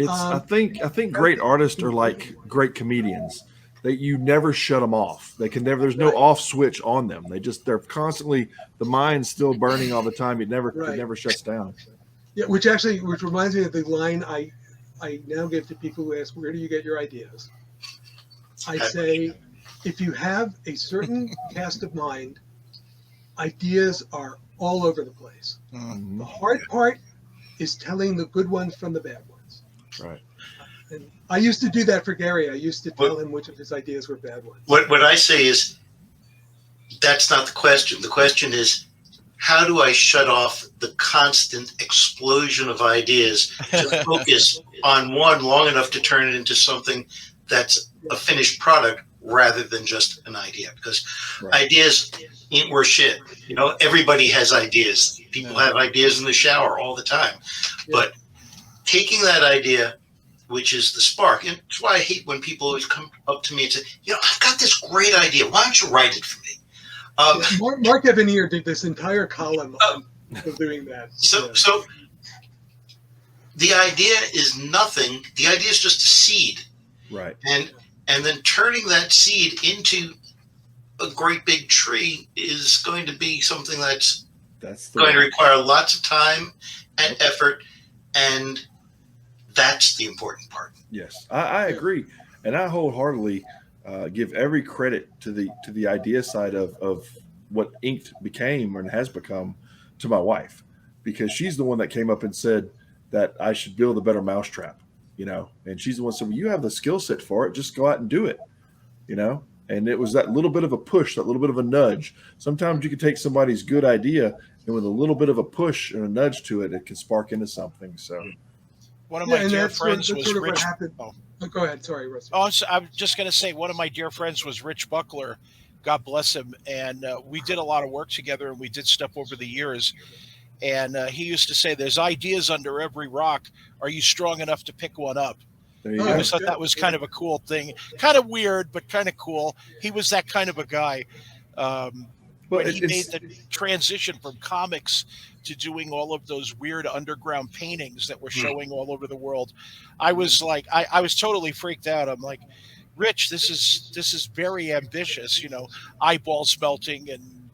I think great artists are like great comedians. You never shut them off. They can never. There's no off switch on them. They're constantly, the mind's still burning all the time. It never shuts down. Yeah, which reminds me of the line I now give to people who ask, where do you get your ideas? I say, if you have a certain cast of mind, ideas are all over the place. Mm-hmm. The hard part is telling the good ones from the bad ones. Right. And I used to do that for Gary. I used to tell him which of his ideas were bad ones. What I say is, that's not the question. The question is, how do I shut off the constant explosion of ideas to focus on one long enough to turn it into something that's a finished product rather than just an idea? Because ideas ain't worth shit. Everybody has ideas. People have ideas in the shower all the time. But taking that idea, which is the spark, and it's why I hate when people always come up to me and say, I've got this great idea. Why don't you write it for me? Mark Evanier did this entire column of doing that. So the idea is nothing. The idea is just a seed. Right. And then turning that seed into a great big tree is going to be something that's going to require lots of time and effort, and that's the important part. Yes, I agree, and I wholeheartedly give every credit to the idea side of what Inked became and has become to my wife, because she's the one that came up and said that I should build a better mousetrap, and she's the one that said, well, you have the skill set for it, just go out and do it, and it was that little bit of a push, that little bit of a nudge. Sometimes you can take somebody's good idea, and with a little bit of a push and a nudge to it, it can spark into something. So one of my dear friends was Rich. Go ahead. Sorry, Russ. I'm just going to say one of my dear friends was Rich Buckler. God bless him. And we did a lot of work together, and we did stuff over the years. And he used to say, there's ideas under every rock. Are you strong enough to pick one up? I always thought that was kind of a cool thing. Kind of weird, but kind of cool. He was that kind of a guy. When he made the transition from comics to doing all of those weird underground paintings that were showing all over the world, I was like, I was totally freaked out. I'm like, Rich, this is very ambitious, eyeballs melting and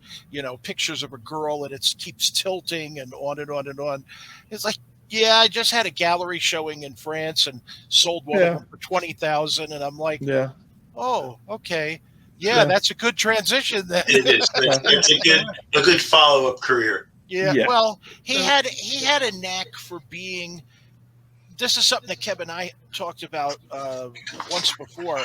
pictures of a girl and it keeps tilting and on and on and on. It's like, yeah, I just had a gallery showing in France and sold one of them for 20,000, and I'm like, Yeah. oh, okay, yeah, that's a good transition then. It is. It's a good follow up career. Yeah. Well, he had a knack for being. This is something that Kevin and I talked about once before.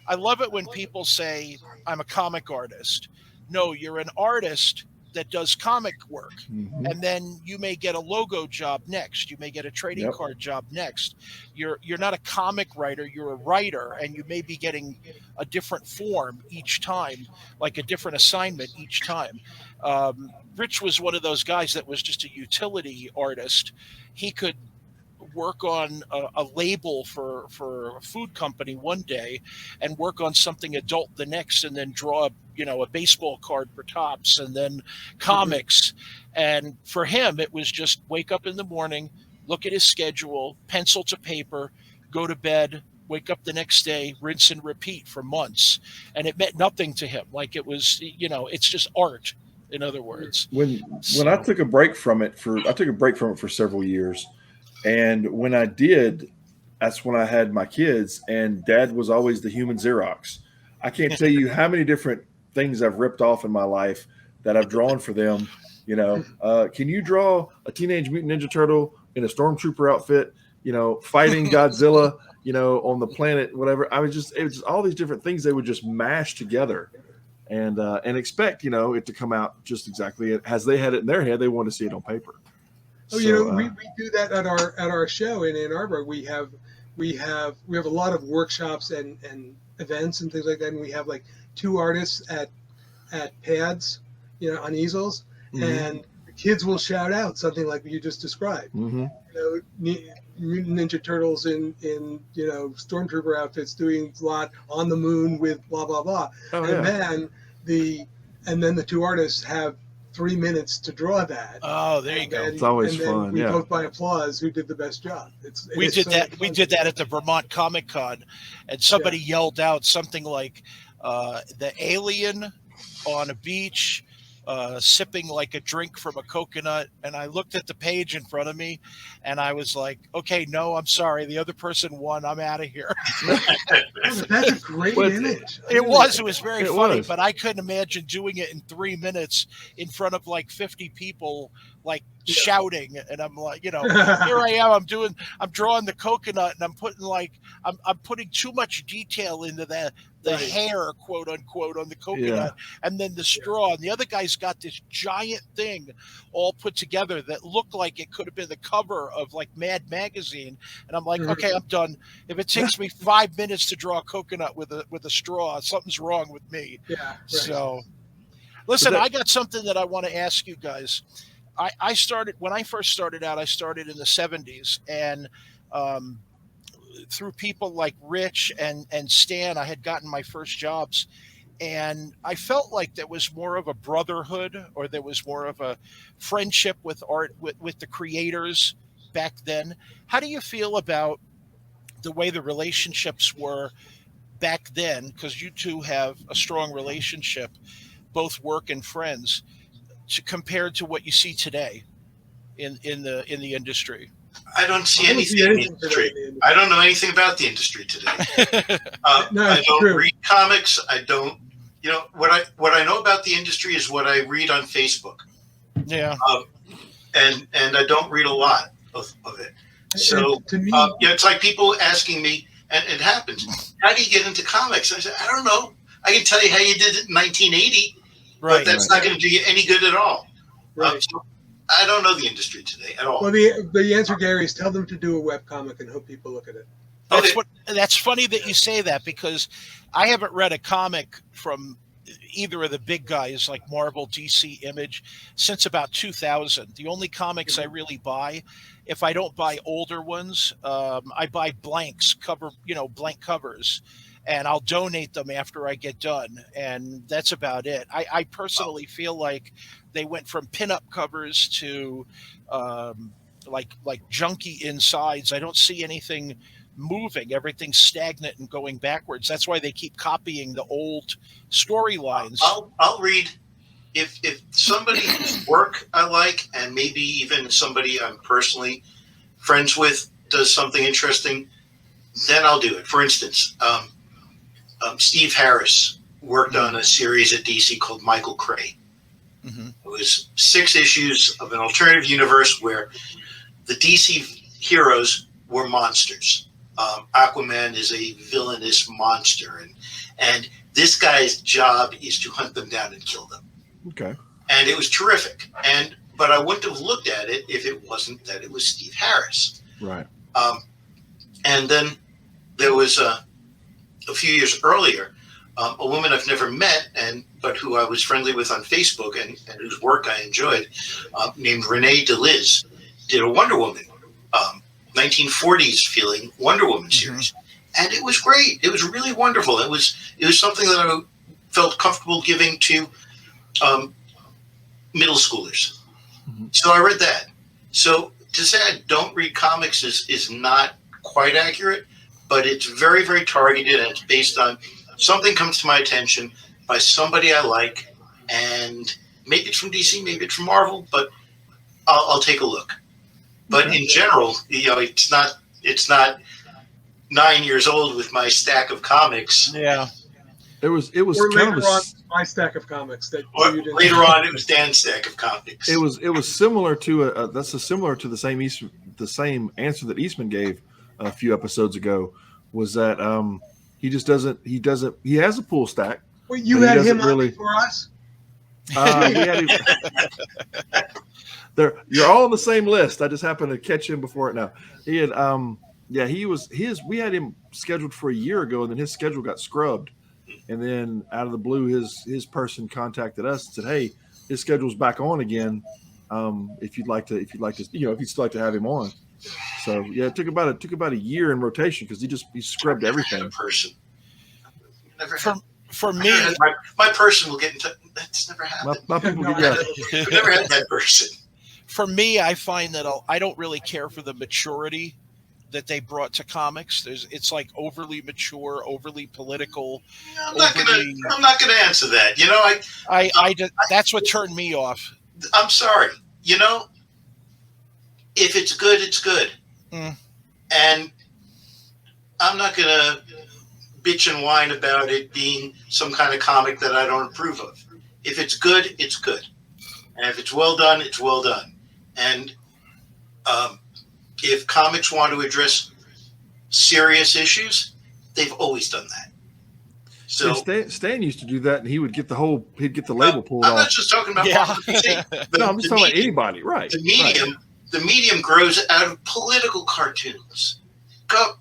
I love it when people say, I'm a comic artist. No, you're an artist that does comic work. Mm-hmm. And then you may get a logo job next. You may get a trading card job next. You're not a comic writer. You're a writer, and you may be getting a different form each time, like a different assignment each time. Rich was one of those guys that was just a utility artist. He could work on a label for a food company one day and work on something adult the next, and then draw a baseball card for Tops, and then comics. And for him, it was just wake up in the morning, look at his schedule, pencil to paper, go to bed, wake up the next day, rinse and repeat for months. And it meant nothing to him. Like it was, it's just art, in other words. When I took a break from it for several years. And when I did, that's when I had my kids, and Dad was always the human Xerox. I can't tell you how many different things I've ripped off in my life that I've drawn for them. Can you draw a Teenage Mutant Ninja Turtle in a Stormtrooper outfit, fighting Godzilla, on the planet, whatever. It was just all these different things they would just mash together and expect, it to come out just exactly as they had it in their head. They want to see it on paper. Oh, we do that at our show in Ann Arbor. We have a lot of workshops and events and things like that. And we have like 2 artists at pads, on easels, and the kids will shout out something like you just described. Mm-hmm. Mutant Ninja Turtles in Stormtrooper outfits doing a lot on the moon with blah blah blah. Oh, and then the 2 artists have 3 minutes to draw that. Oh, there you go. It's always fun. We vote by applause who did the best job. We did that at the Vermont Comic Con, and somebody yelled out something like, the alien on a beach sipping like a drink from a coconut. And I looked at the page in front of me and I was like, okay, no, I'm sorry. The other person won. I'm out of here. That's a great image. It was very funny, but I couldn't imagine doing it in 3 minutes in front of like 50 people, like shouting. And I'm like, here I am. I'm drawing the coconut, and I'm putting too much detail into the hair, quote unquote, on the coconut, and then the straw. And the other guy's got this giant thing all put together that looked like it could have been the cover of like Mad Magazine. And I'm like, okay, I'm done. If it takes me 5 minutes to draw a coconut with a straw, something's wrong with me. Yeah. Right. So listen, I got something that I want to ask you guys. I started, when I first started out, I started in the 70s, and through people like Rich and Stan, I had gotten my first jobs, and I felt like there was more of a brotherhood, or there was more of a friendship with art, with the creators back then. How do you feel about the way the relationships were back then? Because you two have a strong relationship, both work and friends, compared to what you see today in the industry. I don't see anything in the industry. I don't know anything about the industry today. I don't read comics. I don't. What I know about the industry is what I read on Facebook. Yeah. And I don't read a lot of it. So to me, it's like people asking me, and it happens, how do you get into comics? I said, I don't know. I can tell you how you did it in 1980. Right, but that's not going to do you any good at all. Right. So I don't know the industry today at all. Well, the answer, Gary, is tell them to do a webcomic and hope people look at it. That's funny that you say that, because I haven't read a comic from either of the big guys like Marvel, DC, Image since about 2000. The only comics I really buy, if I don't buy older ones, I buy blanks, blank covers. And I'll donate them after I get done. And that's about it. I personally feel like they went from pinup covers to like junky insides. I don't see anything moving. Everything's stagnant and going backwards. That's why they keep copying the old storylines. I'll read if somebody's work I like, and maybe even somebody I'm personally friends with does something interesting, then I'll do it. For instance, Steve Harris worked on a series at DC called Michael Cray. Mm-hmm. It was 6 issues of an alternative universe where the DC heroes were monsters. Aquaman is a villainous monster, and this guy's job is to hunt them down and kill them. Okay. And it was terrific. But I wouldn't have looked at it if it wasn't that it was Steve Harris. Right. And then there was a few years earlier, a woman I've never met, but who I was friendly with on Facebook and whose work I enjoyed, named Renee DeLiz, did a Wonder Woman, 1940s feeling Wonder Woman series. Mm-hmm. And it was great. It was really wonderful. It was something that I felt comfortable giving to middle schoolers. Mm-hmm. So I read that. So to say I don't read comics is not quite accurate, but it's very, very targeted, and it's based on something comes to my attention by somebody I like, and maybe it's from DC, maybe it's from Marvel, but I'll take a look. But in general, it's not 9 years old with my stack of comics. Yeah. It was or kind later of on my stack of comics that later on it was Dan's stack of comics. It was similar to similar to the same answer that Eastman gave a few episodes ago, was that he has a pool stack. Well, you had him on before us? You're all on the same list. I just happened to catch him before it now. He had we had him scheduled for a year ago, and then his schedule got scrubbed. And then out of the blue, his person contacted us and said, "Hey, his schedule's back on again. If you'd like to, if you'd still like to have him on." So yeah, it took about a year in rotation because he scrubbed everything. For me, my person will get in touch. That's never happened. My people I've never had that person. For me, I find that I don't really care for the maturity that they brought to comics. It's like overly mature, overly political. I'm not gonna answer that. I that's what turned me off. I'm sorry. If it's good, it's good. And I'm not gonna bitch and whine about it being some kind of comic that I don't approve of. If it's good, it's good. And if it's well done, it's well done. And if comics want to address serious issues, they've always done that. So Stan used to do that, and he'd get the label pulled off. I'm not just talking about I'm just talking about anybody, right? The medium grows out of political cartoons.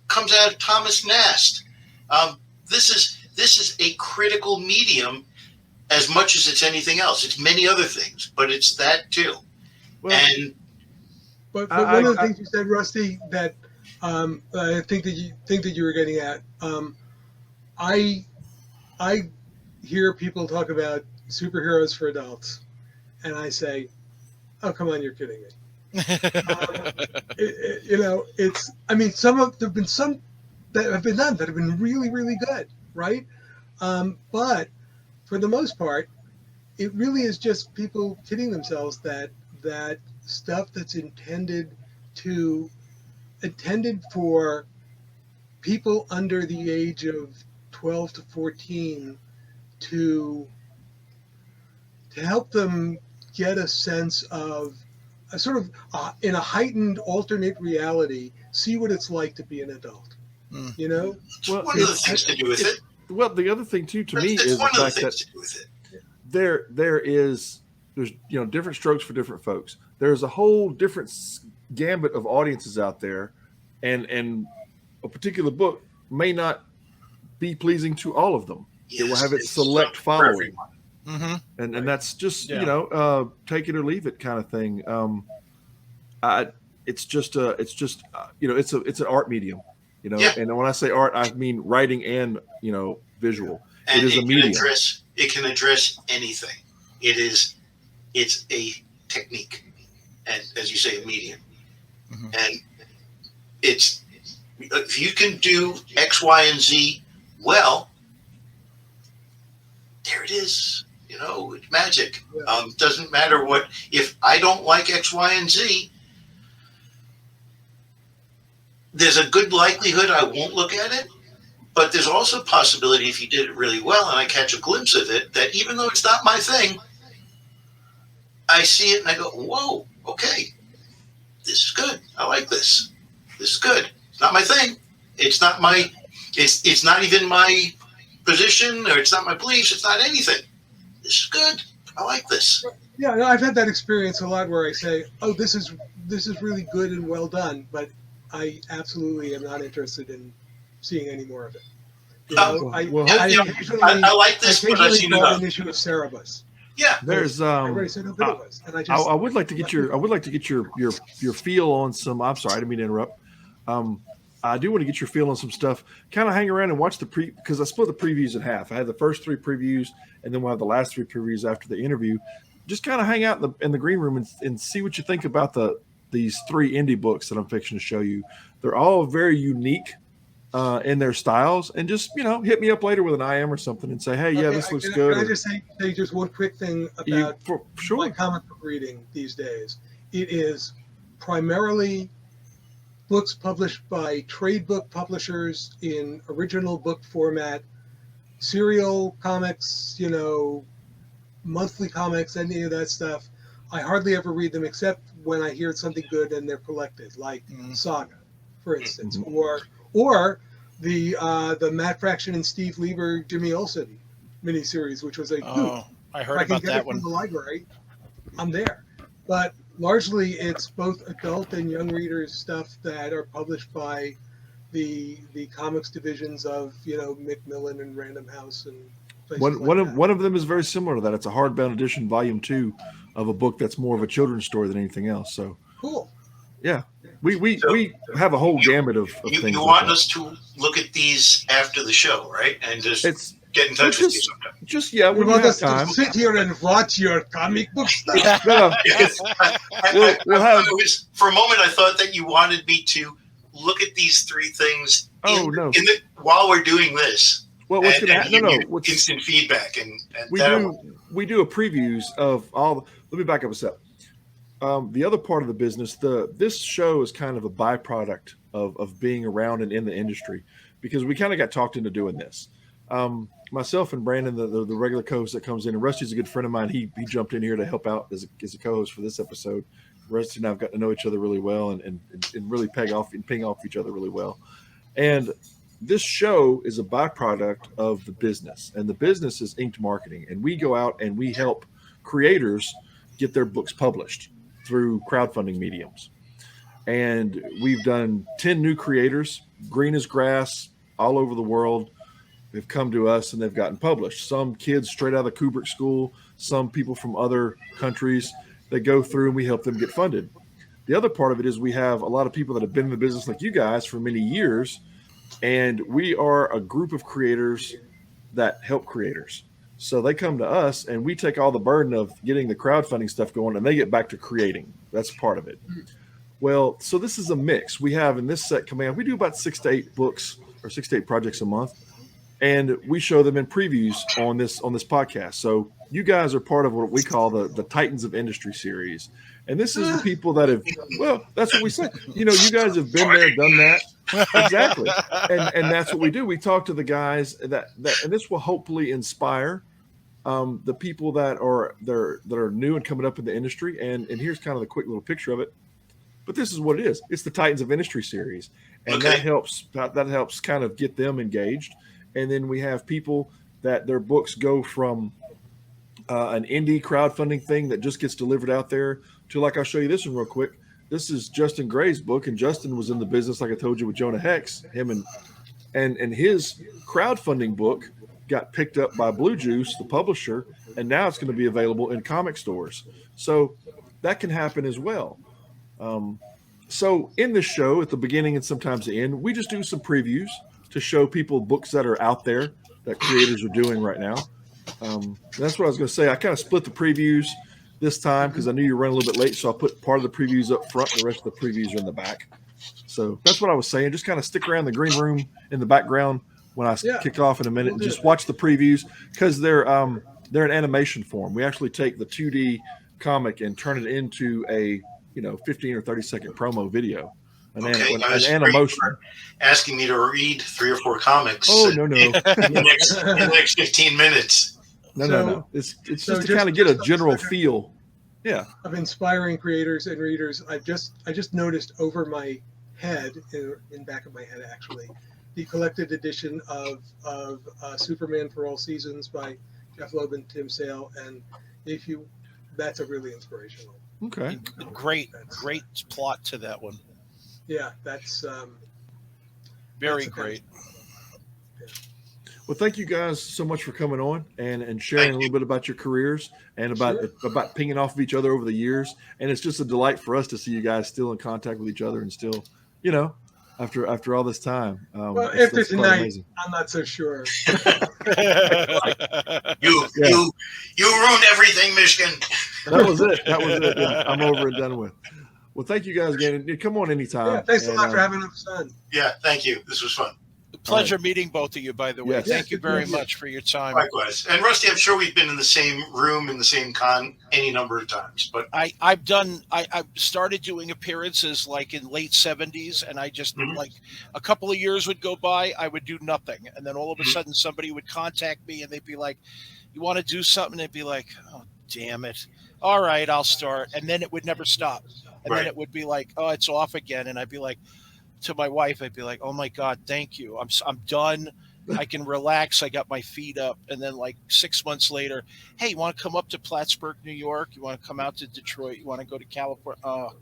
Comes out of Thomas Nast. This is a critical medium as much as it's anything else. It's many other things, but it's that too. Well, but one of the things you said, Rusty, that I think that you were getting at. I hear people talk about superheroes for adults, and I say, "Oh, come on, you're kidding me." There've been some that have been done that have been really, really good, right? But for the most part, it really is just people kidding themselves that stuff that's intended for people under the age of 12 to 14 to help them get a sense of a sort of in a heightened alternate reality, see what it's like to be an adult. Well, one of the things to do with it. Well, the other thing too, to me, is the fact that there's different strokes for different folks. There's a whole different gambit of audiences out there, and a particular book may not be pleasing to all of them. Yes, it will have its select following, and that's just take it or leave it kind of thing. It's an art medium, and when I say art, I mean writing and visual. And it is a medium. It can address anything. It's a technique, and as you say, a medium, and If you can do X, Y, and Z well, there it is. It's magic. Doesn't matter what. If I don't like X, Y, and Z, there's a good likelihood I won't look at it. But there's also a possibility if you did it really well and I catch a glimpse of it, that even though it's not my thing, I see it and I go, whoa, okay, this is good. I like this. This is good. It's not my thing. It's not even my position, or it's not my beliefs. It's not anything. This is good. I like this. Yeah, no, I've had that experience a lot where I say, oh, this is really good and well done, but I absolutely am not interested in seeing any more of it. I like this, but I've seen enough. An issue of Cerebus. Yeah, there's everybody said how good it was, and I would like to get your feel on some. I'm sorry, I didn't mean to interrupt. I do want to get your feel on some stuff. Kind of hang around and watch because I split the previews in half. I had the first 3 previews, and then we'll have the last 3 previews after the interview. Just kind of hang out in the green room and see what you think about these 3 indie books that I'm fixing to show you. They're all very unique in their styles, and just hit me up later with an IM or something and say, hey, yeah, this looks good. Can I just say just one quick thing about my comic book reading these days? It is primarily books published by trade book publishers in original book format, serial comics, monthly comics, any of that stuff. I hardly ever read them except when I hear something good and they're collected, like Saga, for instance, or the Matt Fraction and Steve Lieber Jimmy Olsen miniseries, which was I heard about that one. From the library, I'm there. But largely, it's both adult and young readers stuff that are published by the comics divisions of Macmillan and Random House and one of them is very similar to that. It's a hardbound edition, volume 2, of a book that's more of a children's story than anything else. So cool. Yeah, we have a whole gamut of things. You want us to look at these after the show, right? And just get in touch with you sometime. We want us time. to sit here and watch your comic book stuff. We'll have. For a moment, I thought that you wanted me to look at these 3 things. While we're doing this. Well, what's going to happen? Instant feedback, and we do a previews of all. Let me back up a step. The other part of the business, this show is kind of a byproduct of being around and in the industry, because we kind of got talked into doing this. Myself and Brandon, the regular co-host that comes in, and Rusty's a good friend of mine. He jumped in here to help out as a co-host for this episode. Rusty and I have gotten to know each other really well and really ping off each other really well. And this show is a byproduct of the business, and the business is Inked Marketing. And we go out and we help creators get their books published through crowdfunding mediums. And we've done 10 new creators, green as grass, all over the world. They've come to us and they've gotten published. Some kids straight out of the Kubrick school, some people from other countries. They go through and we help them get funded. The other part of it is we have a lot of people that have been in the business like you guys for many years, and we are a group of creators that help creators. So they come to us and we take all the burden of getting the crowdfunding stuff going, and they get back to creating. That's part of it. Well, so this is a mix. We have in this set coming out, we do about 6 to 8 books or 6 to 8 projects a month, and we show them in previews on this podcast. So you guys are part of what we call the Titans of Industry series. And this is the people that have, that's what we say. You guys have been there, done that. Exactly. And that's what we do. We talk to the guys that and this will hopefully inspire the people that are new and coming up in the industry. And here's kind of the quick little picture of it. But this is what it is. It's the Titans of Industry series. And that helps kind of get them engaged. And then we have people that their books go from an indie crowdfunding thing that just gets delivered out there to, like, I'll show you this one real quick. This is Justin Gray's book, and Justin was in the business, like I told you, with Jonah Hex. Him and his crowdfunding book got picked up by Blue Juice, the publisher, and now it's going to be available in comic stores. So that can happen as well. So in this show, at the beginning and sometimes the end, we just do some previews to show people books that are out there that creators are doing right now. That's what I was going to say. I kind of split the previews this time because I knew you were running a little bit late, so I put part of the previews up front and the rest of the previews are in the back. So that's what I was saying. Just kind of stick around the green room in the background when I kick off in a minute, and just watch the previews, because they're in animation form. We actually take the 2D comic and turn it into a 15 or 30-second promo video. An animation. Asking me to read 3 or 4 comics. Oh no! in the next 15 minutes. No. It's just to kind of get a general feel. Yeah. Of inspiring creators and readers. I just noticed over my head, in back of my head actually, the collected edition of Superman for All Seasons by Jeff Loeb and Tim Sale, and that's a really inspirational. Okay. Great plot to that one. Yeah, that's very great. Yeah. Well, thank you guys so much for coming on and sharing a little bit about your careers and about pinging off of each other over the years. And it's just a delight for us to see you guys still in contact with each other and still, after all this time. Well, after tonight, I'm not so sure. You ruined everything, Mishkin. That was it. Yeah, I'm over and done with. Well, thank you guys again. Come on anytime. Yeah, thanks a lot for having us on. Yeah, thank you. This was fun. Pleasure meeting both of you, by the way. Yes. Thank you very much for your time. Likewise. And Rusty, I'm sure we've been in the same room, in the same con any number of times. But I've started doing appearances like in late 70s, and I just like a couple of years would go by, I would do nothing. And then all of a sudden somebody would contact me and they'd be like, "You want to do something?" They'd be like, "Oh, damn it. All right, I'll start." And then it would never stop. And then it would be like, "Oh, it's off again." And I'd be like, to my wife, I'd be like, "Oh my God, thank you. I'm done. I can relax. I got my feet up." And then like 6 months later, "Hey, you want to come up to Plattsburgh, New York? You want to come out to Detroit? You want to go to California?" "Oh,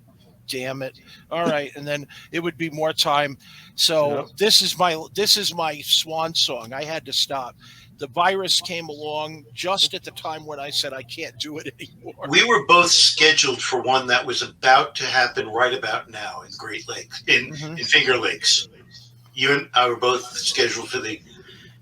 damn it. All right." And then it would be more time. So this is my swan song. I had to stop. The virus came along just at the time when I said I can't do it anymore. We were both scheduled for one that was about to happen right about now in Great Lakes, in Finger Lakes. You and I were both scheduled for the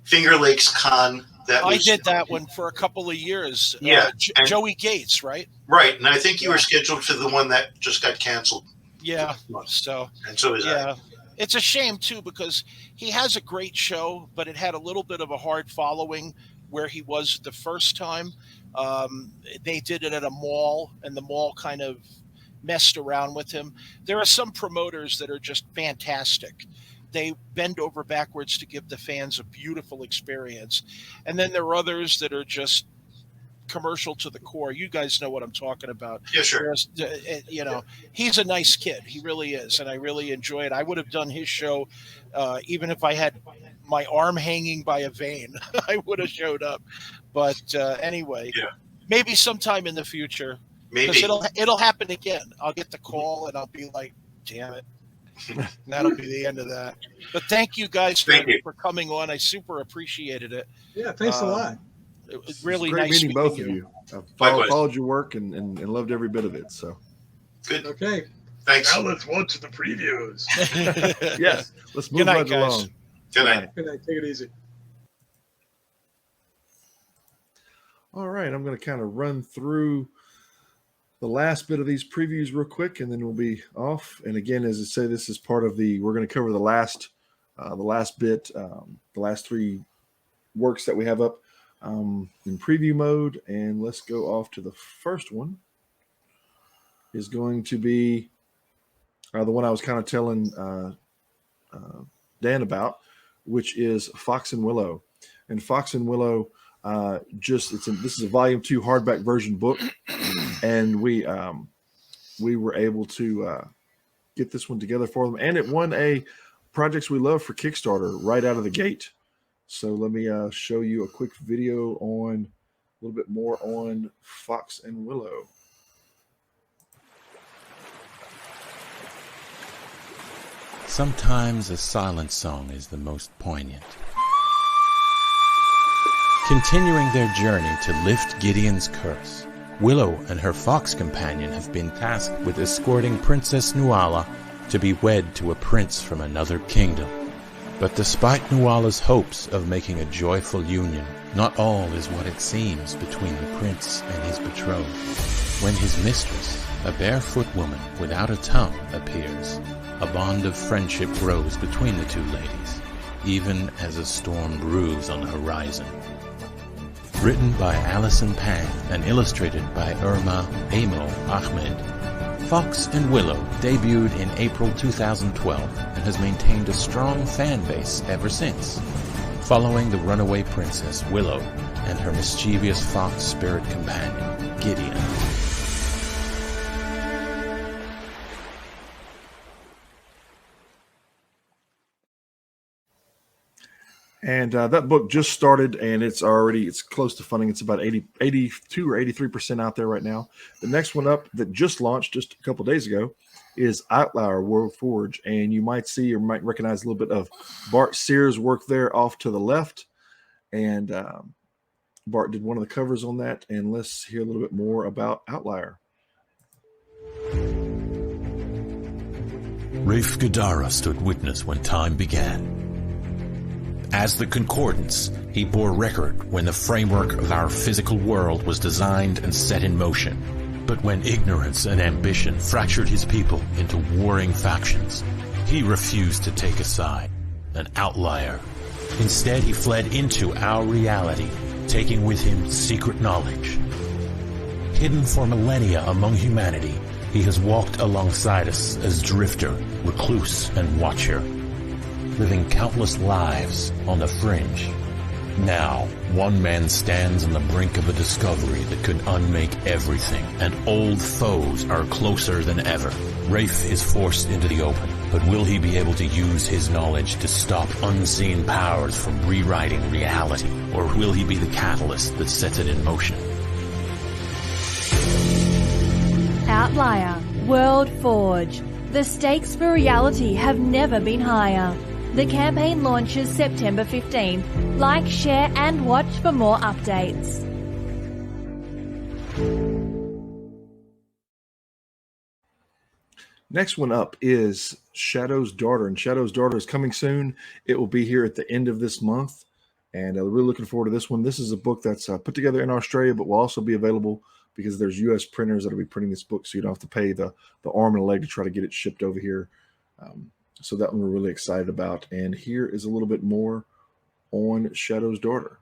Finger Lakes con. I did that one for a couple of years. Yeah. Joey Gates, right? Right. And I think you were scheduled for the one that just got canceled. Yeah. And so is I. It's a shame, too, because he has a great show, but it had a little bit of a hard following where he was the first time. They did it at a mall, and the mall kind of messed around with him. There are some promoters that are just fantastic. They bend over backwards to give the fans a beautiful experience. And then there are others that are just commercial to the core. You guys know what I'm talking about. Yeah, sure. He's a nice kid. He really is, and I really enjoy it. I would have done his show even if I had my arm hanging by a vein. I would have showed up. But anyway, maybe sometime in the future. Maybe it'll happen again. I'll get the call and I'll be like, "Damn it." That'll be the end of that. But thank you guys for coming on. I super appreciated it. Yeah, thanks a lot. It was really great nice meeting both of you. I followed your work and loved every bit of it. So good. Okay. Thanks. Now let's watch the previews. Yes. Let's move right along. Good night. Good night. Take it easy. All right. I'm going to kind of run through the last bit of these previews real quick, and then we'll be off. And again, as I say, this is part of we're going to cover the last bit, the last 3 works that we have up in preview mode. And let's go off to the first one. Is going to be the one I was kind of telling Dan about, which is Fox and Willow. And Fox and Willow, this is a volume 2 hardback version book, and we were able to get this one together for them, and it won a Projects We Love for Kickstarter right out of the gate. So let me show you a quick video on a little bit more on Fox and Willow. Sometimes a silent song is the most poignant. Continuing their journey to lift Gideon's curse, Willow and her fox companion have been tasked with escorting Princess Nuala to be wed to a prince from another kingdom. But despite Nuala's hopes of making a joyful union, not all is what it seems between the prince and his betrothed. When his mistress, a barefoot woman without a tongue, appears, a bond of friendship grows between the two ladies, even as a storm brews on the horizon. Written by Alison Pang and illustrated by Irma Amo Ahmed, Fox and Willow debuted in April 2012 and has maintained a strong fan base ever since, following the runaway princess Willow and her mischievous fox spirit companion, Gideon. And that book just started, and it's close to funding. It's about 82 or 83% out there right now. The next one up that just launched just a couple days ago is Outlier World Forge, and you might see or might recognize a little bit of Bart Sears' work there off to the left. And Bart did one of the covers on that, and let's hear a little bit more about Outlier. Rafe Gadara stood witness when time began. As the Concordance, he bore record when the framework of our physical world was designed and set in motion. But when ignorance and ambition fractured his people into warring factions, he refused to take a side, an outlier. Instead, he fled into our reality, taking with him secret knowledge. Hidden for millennia among humanity, he has walked alongside us as drifter, recluse, and watcher, living countless lives on the fringe. Now, one man stands on the brink of a discovery that could unmake everything, and old foes are closer than ever. Rafe is forced into the open, but will he be able to use his knowledge to stop unseen powers from rewriting reality, or will he be the catalyst that sets it in motion? Outlier, World Forge. The stakes for reality have never been higher. The campaign launches September 15th. Like, share, and watch for more updates. Next one up is Shadow's Daughter, and Shadow's Daughter is coming soon. It will be here at the end of this month, and we're really looking forward to this one. This is a book that's put together in Australia, but will also be available because there's U.S. printers that will be printing this book, so you don't have to pay the arm and a leg to try to get it shipped over here. So that one we're really excited about. And here is a little bit more on Shadow's Daughter.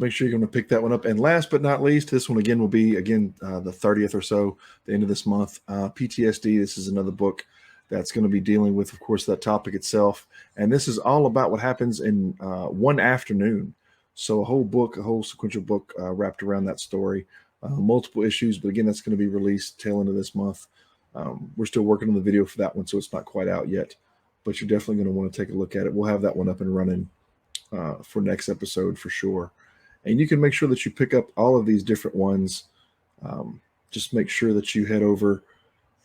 Make sure you're going to pick that one up. And last but not least, this one again will be the 30th or so, the end of this month. PTSD. This is another book that's going to be dealing with, of course, that topic itself. And this is all about what happens in one afternoon. So a whole sequential book wrapped around that story. Multiple issues, but again, that's going to be released tail end of this month. We're still working on the video for that one, so it's not quite out yet. But you're definitely going to want to take a look at it. We'll have that one up and running for next episode for sure. And you can make sure that you pick up all of these different ones. Just make sure that you head over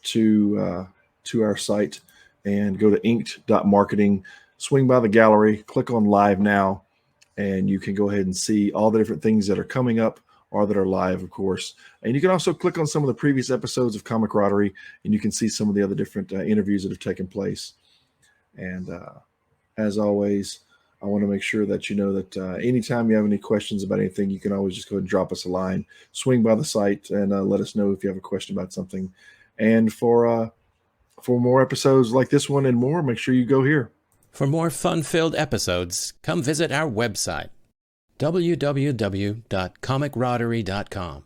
to our site and go to inked.marketing, swing by the gallery, click on Live Now, and you can go ahead and see all the different things that are coming up or that are live, of course. And you can also click on some of the previous episodes of Camaraderie, and you can see some of the other different interviews that have taken place. And as always, I want to make sure that you know that anytime you have any questions about anything, you can always just go ahead and drop us a line, swing by the site, and let us know if you have a question about something. And for more episodes like this one and more, make sure you go here. For more fun-filled episodes, come visit our website, www.comicrodery.com.